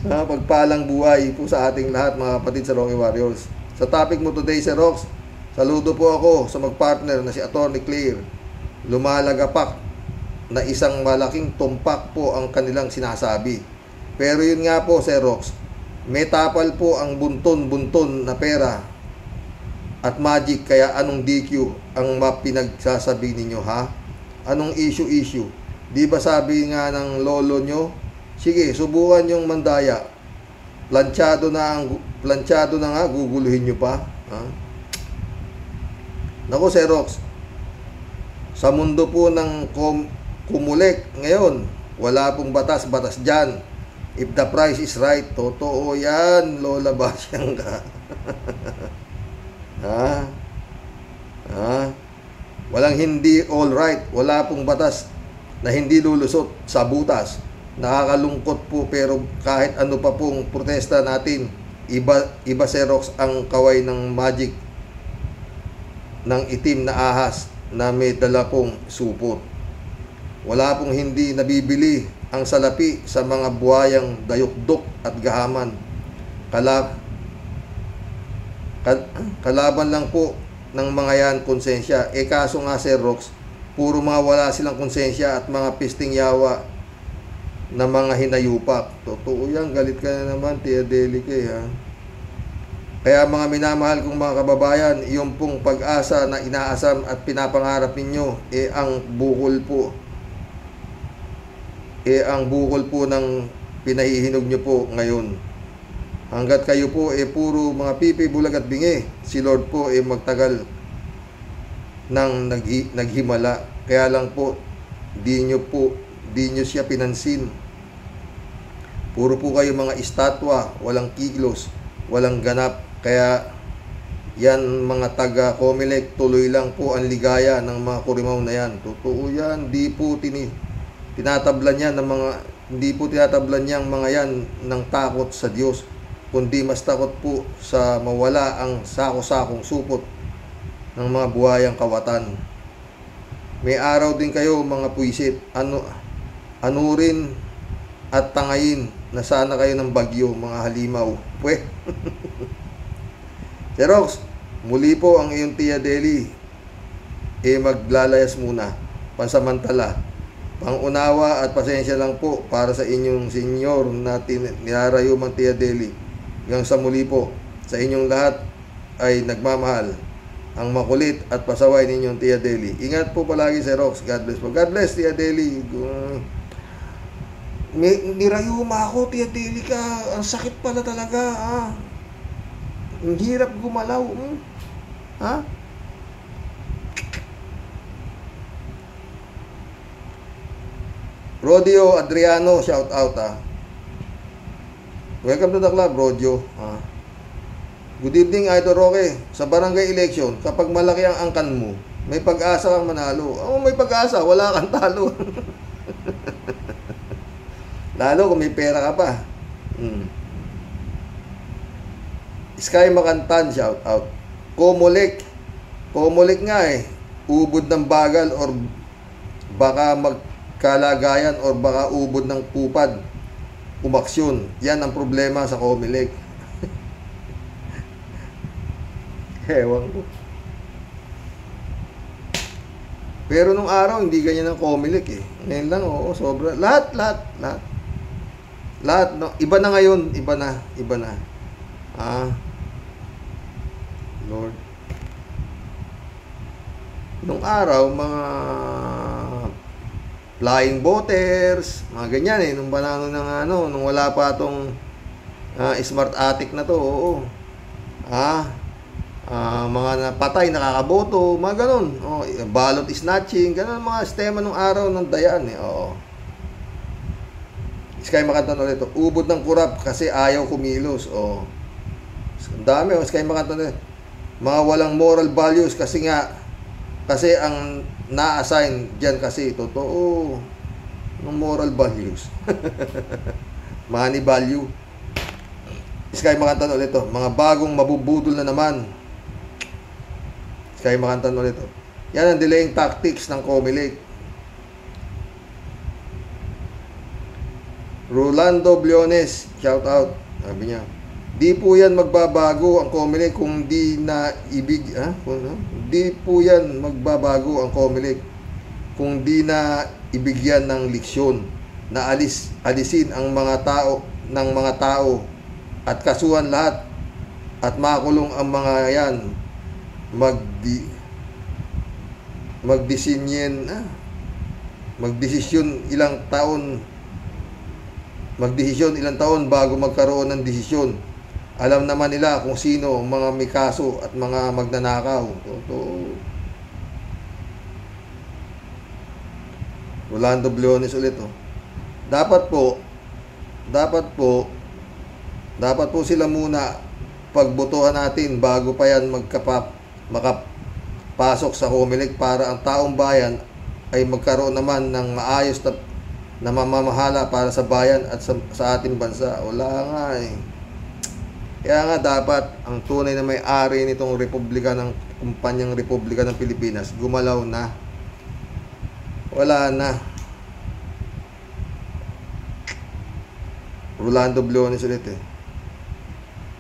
Pagpalang buhay po sa ating lahat mga kapatid sa Rocky Warriors. Sa topic mo today, Sir Rox, saludo po ako sa magpartner na si Atty. Claire. Lumalagapak na isang malaking tumpak po ang kanilang sinasabi. Pero yun nga po, Sir Rox, may tapal po ang bunton-bunton na pera at magic, kaya anong DQ ang mapinagsasabi ninyo ha? Anong issue? Di ba sabi nga ng lolo nyo, sige, subukan yung mandaya. Planchado na nga, guguluhin nyo pa. Ha? Naku, Sir Rox, sa mundo po ng kumulek ngayon, wala pong batas dyan. If the price is right, totoo yan, Lola Basyang ka. Walang hindi all right. Wala pong batas na hindi lulusot sa butas. Nakakalungkot po, pero kahit ano pa pong protesta natin, iba Sir Rox ang kaway ng magic ng itim na ahas na may dala pong supot. Wala pong hindi nabibili ang salapi sa mga buhayang dayukdok at gahaman. Kalaban lang po ng mga yan konsensya. Kaso nga, Sir Rox, puro mga wala silang konsensya at mga pisting yawa na mga hinayupak. Totoo yan, galit ka na naman, Tia Delique, ha? Kaya mga minamahal kong mga kababayan, yung pong pag-asa na inaasam at pinapangarap ninyo, ang bukol po ng pinahihinog nyo po ngayon. Hanggat kayo po puro mga pipi, bulag at bingi, si Lord po magtagal nang naghimala. Kaya lang po di nyo siya pinansin. Puro po kayo mga estatwa, walang kilos, walang ganap. Kaya yan mga taga Comelec, tuloy lang po ang ligaya ng mga kurimaw na yan. Totoo yan, hindi po tinatablan yan ng mga yan ng takot sa Diyos, kundi mas takot po sa mawala ang sako-sakong supot ng mga buhayang kawatan. May araw din kayo mga puisit, anurin at tangayin na sana kayo ng bagyo, mga halimaw. Pweh. Sir Rox, muli po ang iyong Tia Deli maglalayas muna, pansamantala. Pangunawa at pasensya lang po para sa inyong senyor na nirarayumang Tia Deli. Hanggang sa muli po, sa inyong lahat ay nagmamahal ang makulit at pasaway ninyong Tia Deli. Ingat po palagi, Sir Rox. God bless po. God bless, Tia Deli. Nirayuma ako, Tia Deli ka. Ang sakit pala talaga, ha? Ang hirap gumalaw. Ha? Rodio Adriano, shout out, ha? Welcome to the club, Rodio. Good evening, Idol Roque. Sa barangay election, kapag malaki ang angkan mo, may pag-asa kang manalo. May pag-asa, wala kang talo. Lalo kung may pera ka pa. Sky Makantan, shout out. Comelec nga ubod ng bagal or baka magkalagayan or baka ubod ng pupad umaksyon. Yan ang problema sa Comelec. Ewan ko. Pero nung araw hindi ganyan ang Comelec Ngayon lang, sobra. Lahat. No? Iba na ngayon, iba na. Lord. Nung araw, mga flying boaters, mga ganyan nung panahon ng nung wala pa tong smart attic na to, mga napatay, nakakaboto, mga ganun. Balot snatching, ganun mga sistema nung araw ng dayaan Sky Makantan ulit ito. Ubod ng kurap kasi ayaw kumilos. Ang dami. Sky Makantan ulit. Mga walang moral values kasi ang na-assign dyan kasi totoo ng moral values. Money value. Sky Makantan ulit to. Mga bagong mabubudol na naman. Sky Makantan ulit to. Yan ang delaying tactics ng Comelec. Rolando Bliones, shout out. Sabi niya, di po yan magbabago ang Comelec kung di na ibig, di po yan magbabago ang Comelec kung di na ibigyan ng leksyon na alisin ang mga tao at kasuhan lahat at makulong ang mga yan magdesisyon ilang taon bago magkaroon ng desisyon. Alam naman nila kung sino ang mga may kaso at mga magnanakaw. Rolando Bliones ulit. Dapat po sila muna pagbotohan natin bago pa yan makapasok sa Comelec para ang taong bayan ay magkaroon naman ng maayos na mamamahala para sa bayan at sa ating bansa. Wala nga eh. Kaya nga dapat ang tunay na may-ari nitong kumpanyang Republika ng Pilipinas gumalaw na. Wala na. Rolando Bliones ulit eh.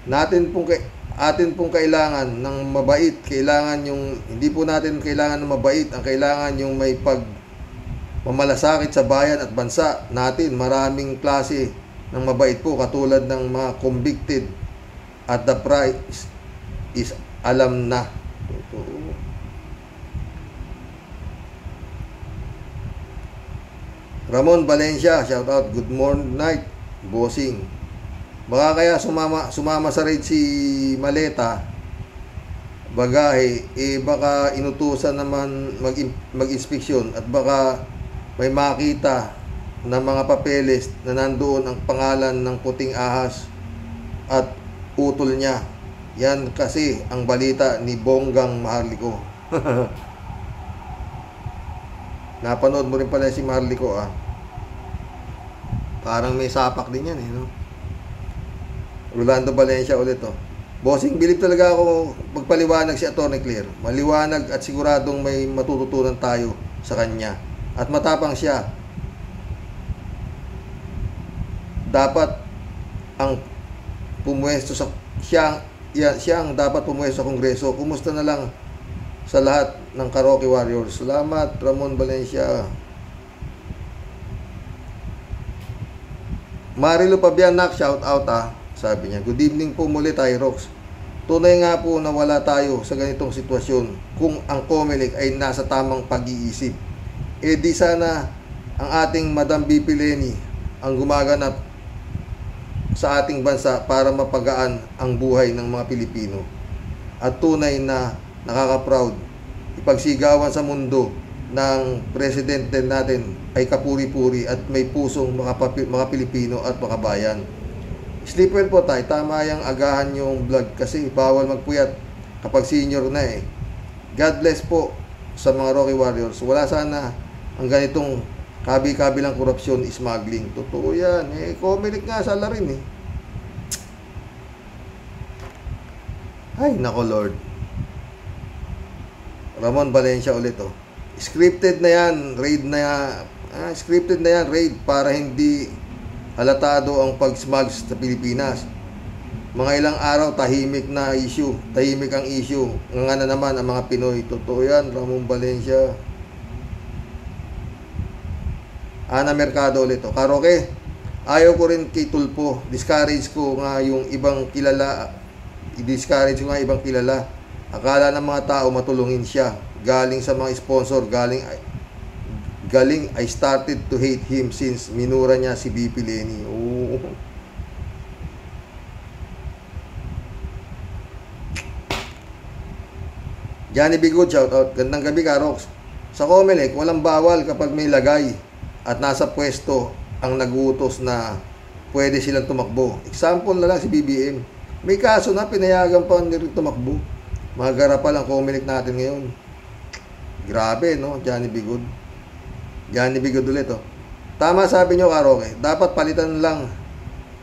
Atin pong kailangan ng mabait. Hindi po natin kailangan ng mabait. Ang kailangan yung may mamalasakit sa bayan at bansa natin. Maraming klase ng mabait po katulad ng mga convicted at the price is alam na. Ramon Valencia, shout out. Good morning night, bossing. Baka kaya sumama sa raid si Maleta bagahe, baka inutusan naman mag-inspeksyon at baka may makita na mga papeles na nandoon ang pangalan ng puting ahas at utol niya. Yan kasi ang balita ni Bonggang Maharliko. Napanood mo rin pala si Maharliko Parang may sapak din yan no? Rolando Valencia ulit Bossing, bilib talaga ako magpaliwanag si Atty. Claire. Maliwanag at siguradong may matututunan tayo sa kanya. At matapang siya. Dapat ang pumuesto sa siya ang dapat pumuesto sa Kongreso. Kumusta na lang sa lahat ng Karaoke Warriors. Salamat, Ramon Valencia. Marilo Pabianak, shout out Sabi niya, good evening po muli tayo, Rox. Tunay nga po na wala tayo sa ganitong sitwasyon kung ang Comelec ay nasa tamang pag-iisip. Di sana ang ating Madam BP Leni ang gumaganap sa ating bansa para mapagaan ang buhay ng mga Pilipino. At tunay na nakaka-proud ipagsigawan sa mundo ng presidente natin ay kapuri-puri at may pusong mga Pilipino at makabayan. Sleep well po tayo. Tama yung agahan yung vlog kasi bawal magpuyat kapag senior na God bless po sa mga Rocky Warriors. Wala sana ang ganitong kabi-kabilang korupsyon, smuggling. Totoo yan. Comelec nga sala rin Ay, nako Lord. Ramon Valencia ulit Scripted na yan, raid para hindi halatado ang pag-smug sa Pilipinas. Mga ilang araw tahimik ang issue. Nga na naman ang mga Pinoy. Totoo yan, Ramon Valencia. Ana Mercado ulit Karaoke, ayaw ko rin kay Tulpo. Discourage ko nga ibang kilala. Akala ng mga tao matulungin siya. Galing sa mga sponsor, galing I started to hate him since minura niya si BP Leni. Johnny Bigod, shout out. Gandang gabi ka, Rox. Sa Comelec, walang bawal kapag may lagay at nasa pwesto ang nagutos na pwede silang tumakbo. Example na lang si BBM. May kaso na pinayagan pa nila tumakbo. Mga garapal ang Comelec natin ngayon. Grabe, no? Johnny Bigod ulit Tama sabi nyo, Karaoke. Dapat palitan lang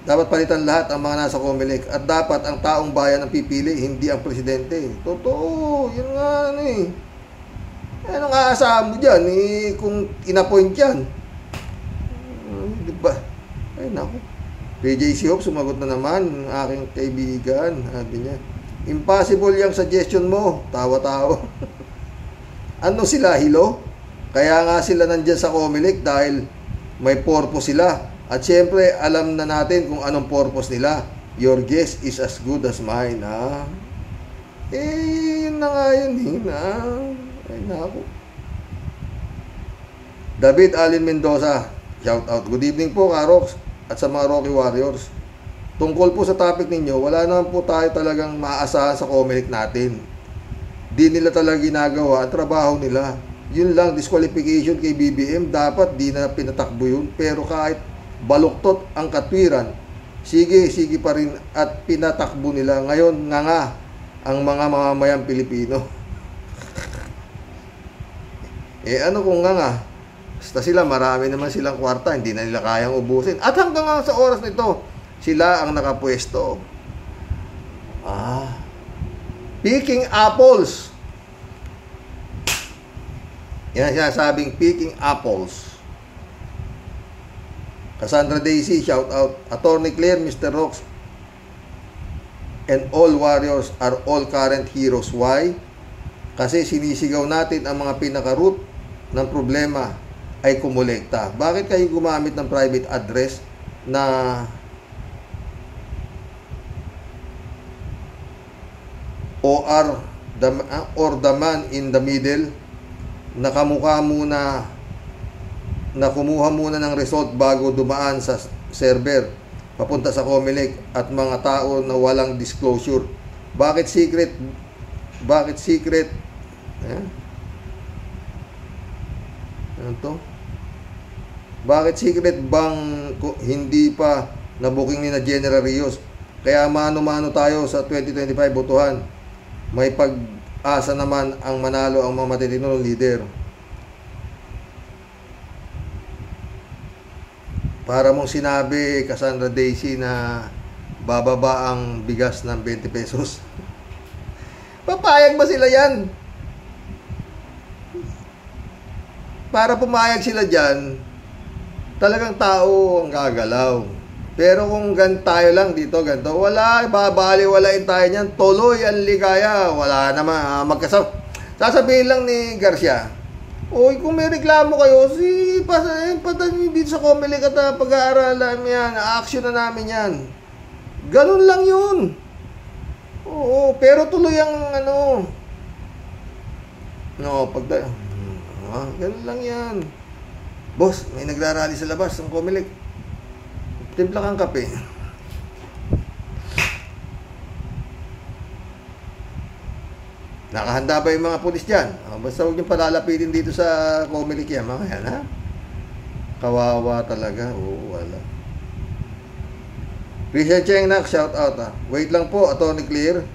Dapat palitan lahat ang mga nasa COMELEC at dapat ang taong bayan ang pipili, hindi ang presidente. Totoo, yun nga ano eh. Anong aasahan mo dyan eh, kung inapoint yan? Diba? Ay naku. PJC Hope, sumagot na naman, aking kaibigan. Sabi niya, impossible yung suggestion mo. Tawa-tawa. Ano sila, hilo? Kaya nga sila nandyan sa COMELEC dahil may purpose sila. At syempre, alam na natin kung anong purpose nila. Your guess is as good as mine. Yun na nga yun. Ay, naku. David Allen Mendoza, shout out. Good evening po, Karox, at sa mga Rocky Warriors. Tungkol po sa topic ninyo, wala naman po tayo talagang maaasahan sa COMELEC natin. Di nila talaga ginagawa ang trabaho nila. Yun lang, disqualification kay BBM, dapat di na pinatakbo yun. Pero kahit baluktot ang katwiran, sige pa rin at pinatakbo nila. Ngayon nga ang mga mamamayang Pilipino. Ano kung nga? Basta sila, marami naman silang kwarta, hindi na nila kayang ubusin. At hanggang sa oras nito, sila ang nakapwesto. Picking apples. Yan sinasabing picking apples. Cassandra Daisy, shout out. Attorney Claire, Mr. Rox, and all warriors are all current heroes. Why? Kasi sinisigaw natin ang mga pinaka-root ng problema ay kumolekta. Bakit kayo gumamit ng private address na or the man in the middle na kamukha muna na kumuha muna ng result bago dumaan sa server papunta sa COMELEC at mga tao na walang disclosure? Bakit secret? Ano to? Bakit secret bang hindi pa na-booking ni na General Rios? Kaya mano-mano tayo sa 2025 botohan. May pag-asa naman ang manalo ang mga matitinong leader. Para mong sinabi, Cassandra Daisy, na bababa ang bigas ng 20 pesos. Papayag ba sila yan? Para pumayag sila dyan, talagang tao ang gagalaw. Pero kung tayo lang dito, ganito, wala, babaliwalain tayo niyan, tuloy ang ligaya, wala naman, sasabihin lang ni Garcia, oy, kung may reklamo kayo, patayin dito sa COMELEC at pag-aaralan yan, action na namin yan. Ganun lang yun. Oo, pero tuloy ang ganun lang yan. Boss, may nagrarally sa labas ng COMELEC. Timpla kang kape. Nakahanda ba yung mga pulis dyan? Basta huwag niyong palalapitin dito sa COMELEC yan. Mga yan, ha? Kawawa talaga. Oo, wala. Christian Chengnak, shout out, ha? Wait lang po, Attorney Claire.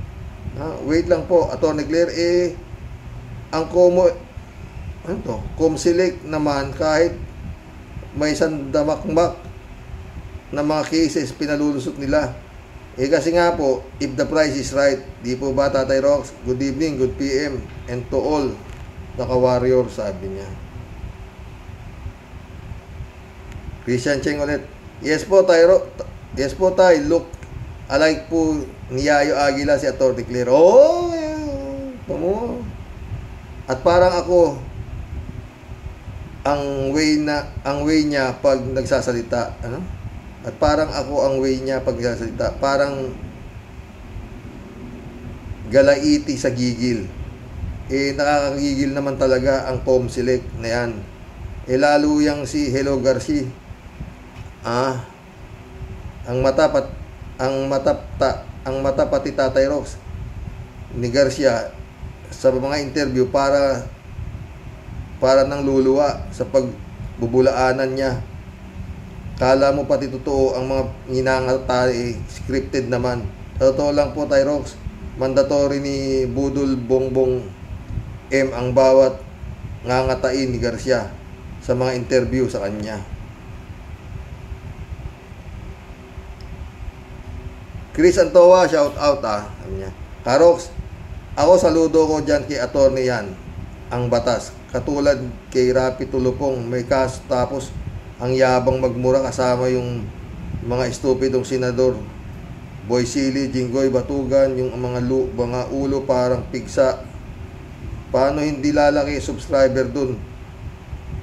Wait lang po, Attorney Claire. Ang COMELEC naman, kahit may sandamakmak na mga cases, pinalulusot nila. Kasi nga po, if the price is right, di po ba, Tatay Rox? Good evening, good PM, and to all the ka-warrior, sabi niya. Christian Cheng ulit. Yes po, Tay. Yes po, Tay. Look alike po ni Yayo Aguila si Atty. Claire. Oh, tamo. At parang ako ang way niya pag nagsasalita, At parang ako ang way niya pag nagsasalita, parang galaiti sa gigil. Nakakagigil naman talaga ang COMELEC na yan. Lalo yang si Hello Garcia. Ang mata pati Tatay Rox ni Garcia sa mga interview para nang luluwa sa pagbubulaanan niya. Kala mo pati totoo ang mga hinangatay, scripted naman. Totoo lang po, Tay Rox. Mandatory ni Budol Bongbong M ang bawat ngangatain ni Garcia sa mga interview sa kanya. Chris Antoa, shout out sabi niya. Karox, ako saludo ko dyan kay attorney yan, ang batas. Katulad kay Rapi Tulupong, may kaso tapos ang yabang magmura kasama yung mga estupidong senador. Boy Silly, Jinggoy, Batugan, yung mga ulo parang pigsa. Paano hindi lalaki subscriber dun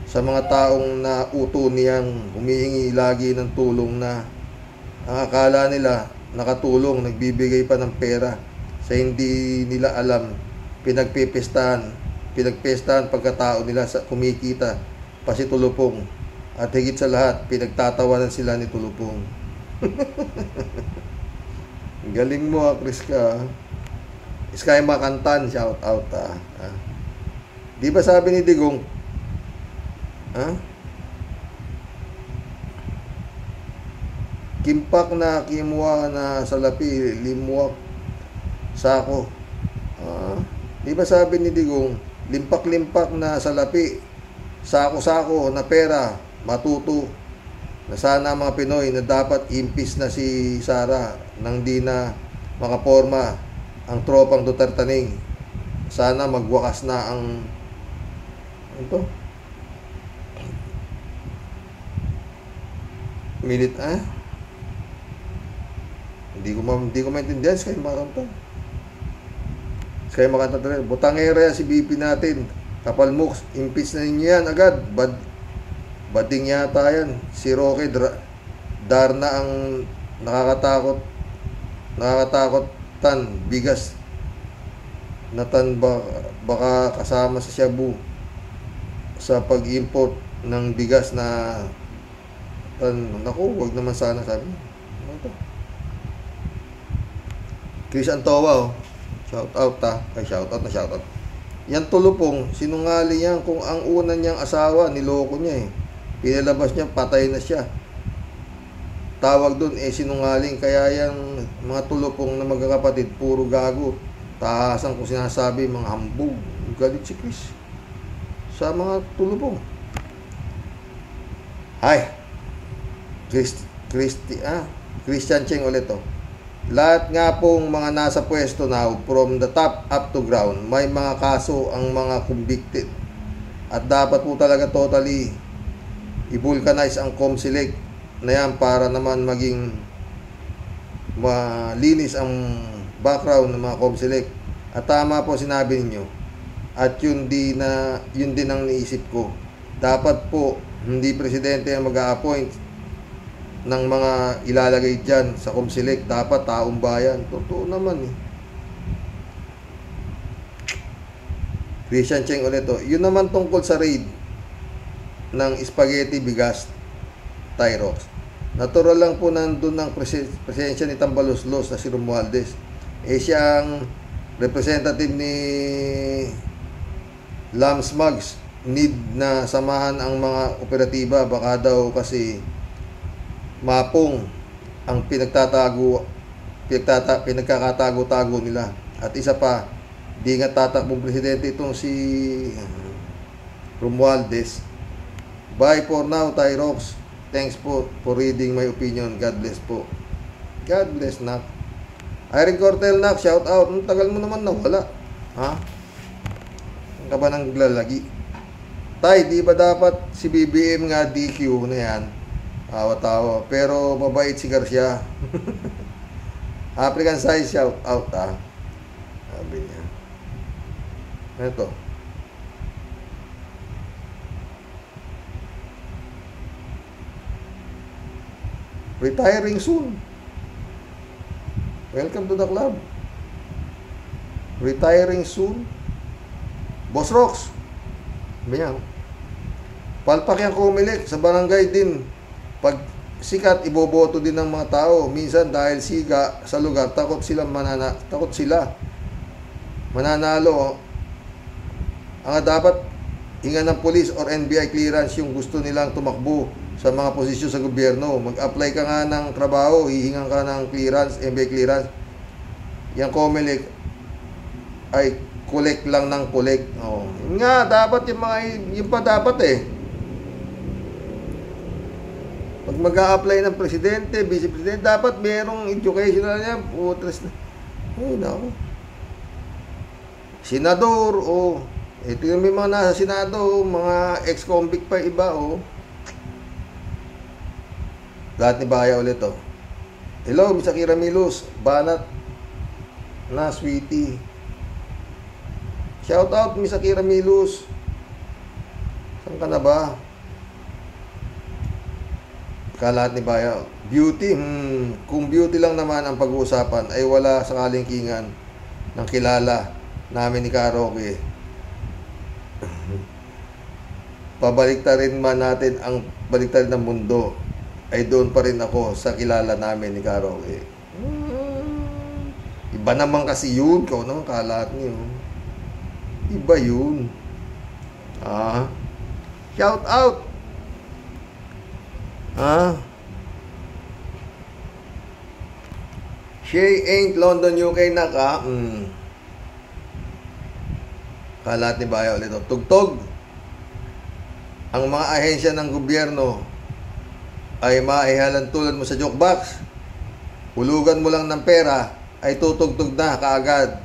sa mga taong na uto niyang humihingi lagi ng tulong na ang akala nila nakatulong, nagbibigay pa ng pera sa hindi nila alam, pinagpestahan pagkatao nila sa kumikita pa si Tulupong. At higit sa lahat, pinagtatawanan sila ni Tulupong. Galing mo Chris ka. Sky Makantan, shout out Di ba sabi ni Digong, kimpak na kimuha na salapi, limuwak sako. Di ba sabi ni Digong, limpak-limpak na salapi, sako-sako na pera, matuto. Na sana mga Pinoy na dapat impis na si Sara nang di na makaporma ang tropang Dutertaning. Sana magwakas na ang hindi ko maintindihan. Sky Makanta butangera si BP natin, kapal mooks, impis na ninyo yan agad. Bading yata yan si Roque Darna ang nakakatakot bigas na baka kasama sa Shabu sa pag-import ng bigas na wag naman sana sabi. Chris Antoa, shout out shout out. Yan Tulupong, sinungaling yan kung ang una niyang asawa, niloko niya Pinalabas niya, patay na siya. Tawag doon sinungaling. Kaya yung mga Tulupong na magkakapatid, puro gago. Tahasan kung sinasabi, mga hambog. Galit si Chris sa mga Tulupong. Hi. Christian Cheng ulit Lahat nga pong mga nasa pwesto now, from the top up to ground, may mga kaso ang mga convicted. At dapat po talaga totally i-vulcanize ang COMSELEC na yan para naman maging malinis ang background ng mga COMSELEC. At tama po sinabi ninyo. At yun din ang naisip ko. Dapat po hindi presidente ang mag-a-appoint ng mga ilalagay dyan sa COMSELEC, dapat taong bayan. Totoo naman Christian Cheng ulit Yun naman tungkol sa raid ng spaghetti bigas Tyrox. Natural lang po nandun ang presensya ni Tambaluslos na si Romualdez. Siya ang representative ni Lams Mugs. Need na samahan ang mga operatiba. Baka daw kasi mapong ang pinagkakatago-tago nila. At isa pa, di nga tatakbong presidente itong si Romualdez. Bye for now, Tyrox. Thanks po for reading my opinion. God bless po. God bless, Nak. Irene Cortel, Nak, shout out. Ang tagal mo naman nawala. Ang ka ba nang lalagi? Tay, di ba dapat si BBM nga DQ na yan? Tawa-tawa. Pero mabait si Garcia. African size, shout out sabi niya. Ito. Retiring soon. Welcome to the club. Retiring soon. Boss Rox. Ganyan. Palpak yung COMELEC sa barangay din. Pag sikat, iboboto din ng mga tao. Minsan dahil siga sa lugar, takot sila mananalo. Ang dapat hinga ng police or NBI clearance yung gusto nilang tumakbo sa mga posisyon sa gobyerno. Mag-apply ka nga ng trabaho, hihingan ka ng clearance, NBI clearance. Yung COMELEC ay collect lang ng collect. Yun nga, dapat yung pa dapat Pag mag-a-apply ng presidente, vice presidente, dapat merong educational niya. Putres na. Ay, naku. Senador, oh. Ito yung may mga nasa Senado, mga ex-convict pa iba, oh. Lahat ni Baya ulit, oh. Hello, Miss Akira Milos. Banat na sweetie. Shout out, Miss Akira Milos. Saan ka na ba? Lahat ni Baya. Beauty, kung beauty lang naman ang pag-uusapan, ay wala sa kalingkingan ng kilala namin ni Karaoke. Pabaliktarin man natin ang baliktarin ng mundo, ay doon pa rin ako sa kilala namin ni Karaoke. Iba naman kasi yun. Kau naman kalat niyo. Iba yun. Shout out. She ain't London, UK na ka. Kalat ni Baya ulit. Tugtog. Ang mga ahensya ng gobyerno ay maihalantulad mo sa jukebox. Hulugan mo lang ng pera, ay tutugtog na kaagad.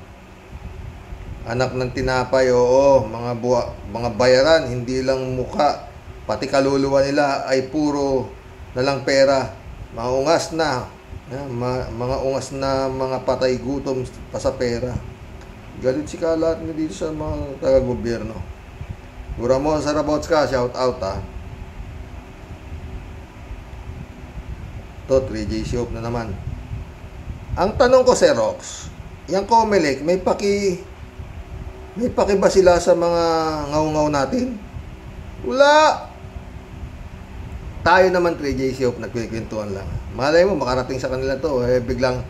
Anak ng tinapay, oo. Mga bayaran, hindi lang mukha. Pati kaluluwa nila ay puro na lang pera. Mga ungas na. Mga ungas na mga patay gutom pa sa pera. Galit si Kalat niya dito sa mga taga-gobyerno. Guramon Sarabotska, shout out To 3J Shop na naman. Ang tanong ko, Xerox, yung Comelec, may paki ba sila sa mga ngaw-ngaw natin? Wala! Tayo naman 3J Shop, nagkikwentuhan lang. Malay mo, makarating sa kanila to, biglang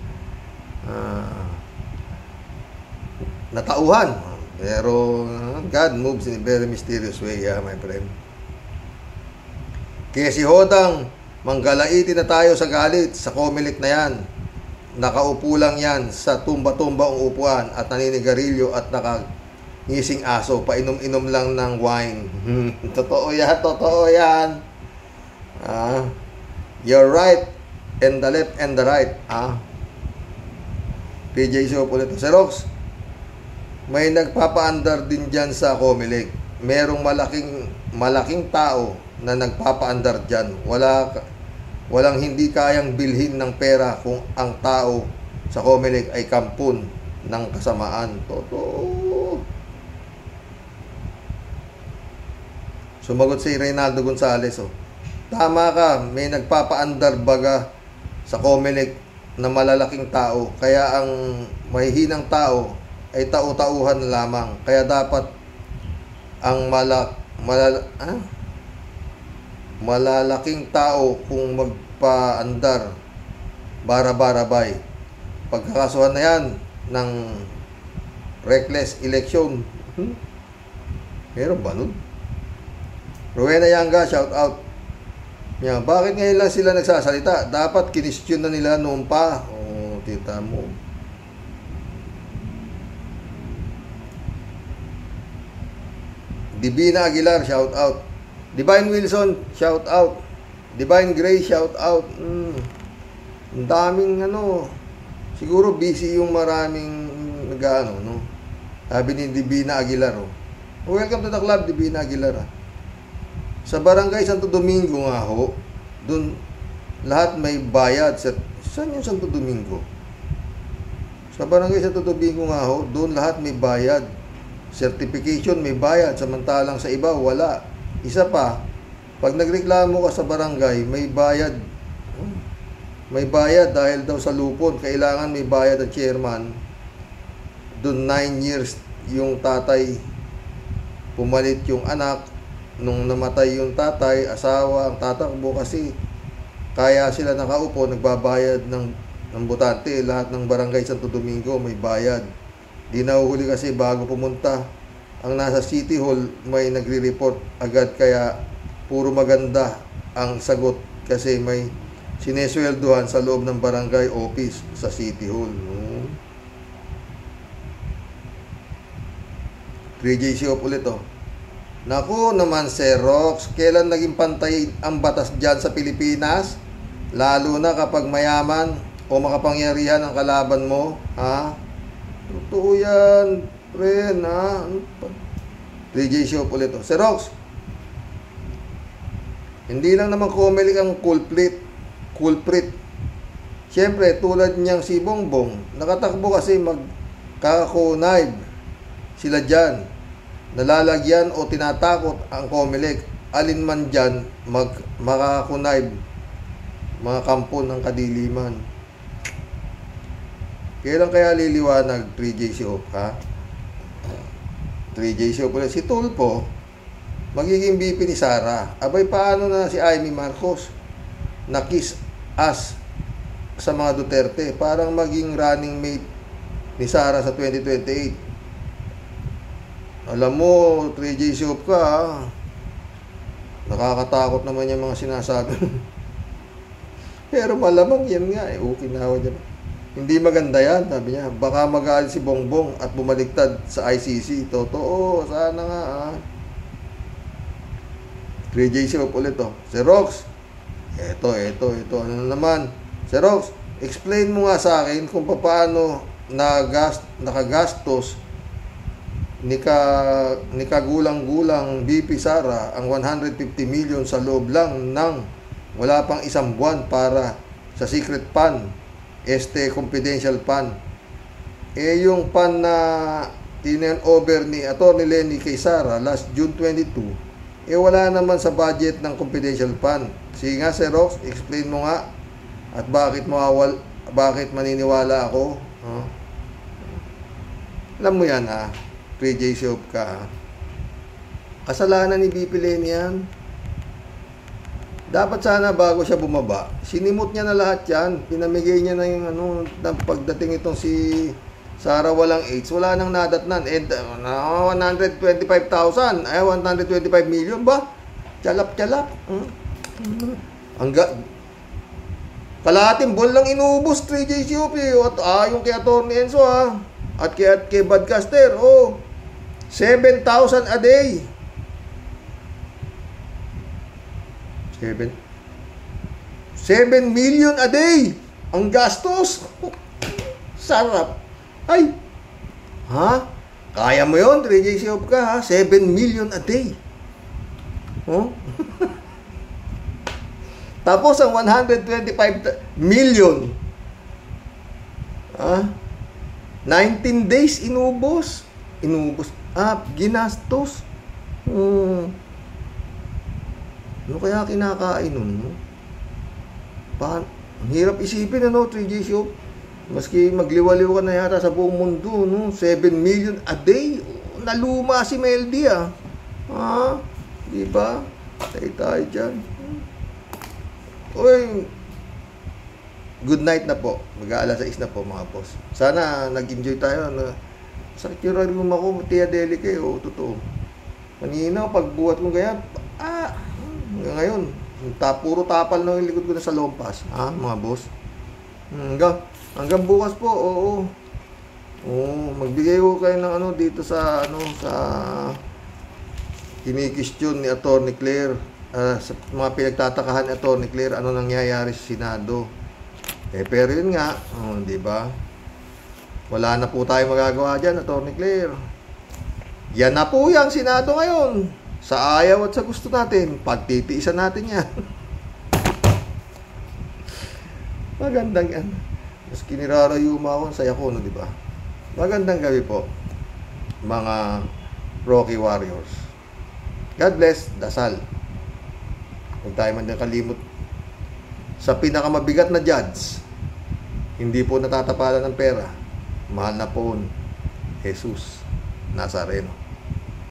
natauhan. Pero God moves in a very mysterious way, my friend. Kaya si Hodang, manggalaiti na tayo sa galit sa Comelec na yan. Nakaupo lang yan sa tumba-tumba ang upuan at naninigarilyo at nakagising aso. Painom-inom lang ng wine. Totoo yan. You're right. And the left and the right. PJ Show ulit. Xerox, may nagpapaandar din dyan sa Comelec. Merong malaking tao na nagpapaandar dyan. Walang hindi kayang bilhin ng pera kung ang tao sa Comelec ay kampon ng kasamaan. Totoo. Sumagot si Reynaldo Gonzales. Tama ka, may nagpapaandar baga sa Comelec na malalaking tao. Kaya ang mahihinang tao ay tau-tauhan lamang. Kaya dapat ang malalaking tao kung magpaandar bara-barabay. Pagkakasuhan na yan ng reckless election. Meron ba nun? Rowena Yanga, shout out. Bakit ngayon lang sila nagsasalita? Dapat kinestyon na nila noon pa. Tita mo. Divina Aguilar, shout out. Divine Wilson, shout out. Divine Gray, shout out. Ang daming siguro busy yung maraming no? Sabi ni Divina Aguilar. Welcome to the club, Divina Aguilar. Sa Barangay Santo Domingo nga doon lahat may bayad. Saan yung Santo Domingo? Sa Barangay Santo Domingo nga doon lahat may bayad. Certification may bayad, samantalang sa iba wala. Isa pa, pag nagreklamo ka sa barangay, may bayad. May bayad dahil daw sa lupon, kailangan may bayad ang chairman. Doon 9 years yung tatay, pumalit yung anak. Nung namatay yung tatay, asawa, ang tatakbo kasi kaya sila nakaupo, nagbabayad ng butante. Lahat ng Barangay Santo Domingo may bayad. Di nahuhuli kasi bago pumunta. Ang nasa City Hall may nagre-report agad, kaya puro maganda ang sagot kasi may sinesweldohan sa loob ng barangay office sa City Hall. 3J Shop ulit. Naku naman, Sir Rox, kailan naging pantay ang batas dyan sa Pilipinas? Lalo na kapag mayaman o makapangyarihan ang kalaban mo, ha? Totoo yan, friend, ha? 3J Show ulit to. Sir Rox, hindi lang naman Comelec ang culprit. Siyempre, tulad niyang si Bongbong, nakatakbo kasi magkakakunayb sila dyan. Nalalagyan o tinatakot ang Comelec. Alin man dyan, makakunayb, mga kampo ng kadiliman. Kailan kaya liliwanag 3J Show, ha? 3J Show pala. Si Tulpo, magiging BP ni Sara. Abay, paano na si Amy Marcos? Nakis as sa mga Duterte. Parang maging running mate ni Sara sa 2028. Alam mo, 3J Show ka, ha? Nakakatakot naman yung mga sinasabi. Pero malamang yan nga, ukinawa dyan. Hindi maganda yan, sabi niya. Baka mag-aalis si Bongbong at bumaliktad sa ICC. Totoo, sana nga, ha? 3J Show ulit, oh. Sir Rox, eto, ano naman? Sir Rox, explain mo nga sa akin kung paano nakagastos ni kagulang-gulang BP Sara ang 150 million sa loob lang ng wala pang isang buwan para sa secret fund, confidential fund. Yung fund na tinan over ni Atty. Lenny kay Sara last June 22, wala naman sa budget ng confidential fund. Sige nga, Sir Rox, explain mo nga at bakit maniniwala ako, huh? Alam mo yan, ha? 3J Show ka, ha? Kasalanan ni BP Lenny yan. Dapat sana bago siya bumaba, sinimot niya na lahat yan. Pinamigay niya na yung pagdating itong si Sara walang AIDS, wala nang nadatnan. 125,000, 125 million ba? Tsalap-tsalap. Kalahating buwan lang inubos 3J Show, at yung kay Atty. Enzo, ha? At kay Badcaster, 7,000 a day. 7 million a day ang gastos. Sarap. Ay, ha? Kaya mo yun, 3J Show ka, ha? 7 million a day. Oh? Tapos ang 125 million, 19 days inubos. Ginastos. Ano kaya kinakain nun? Ang hirap isipin, 3J Show. Maski magliwaliw ka na yata sa buong mundo, 7 million a day. Naluma si Meldy, diba? Tayo dyan. Uy, good night na po. Mag-aalas 6 na po, mga boss. Sana nag-enjoy tayo. Sakit yung room ako, Tia Deli kayo, totoo. Kanina, pagbuhat ko kaya, ngayon, puro tapal na yung likod ko na sa lompas, mga boss. Hanggang bukas po, oo. Magbigay ko kayo ng dito sa kinikistyon ni Atty. Claire, sa mga pinagtatakahan ni Atty. Claire, ano nangyayari sa Senado. Pero yun nga, di ba? Wala na po tayo magagawa dyan, Atty. Claire. Yan na po yung Senado ngayon. Sa ayaw at sa gusto natin, pagtitiisan natin yan. Magandang yan. Mas kinirarayuma ako, saya ko, di ba? Magandang gabi po, mga Rocky Warriors. God bless, dasal. Huwag tayo man nakalimot sa pinakamabigat na judge. Hindi po natatapalan ng pera. Mahal na po, Jesus Nazareno.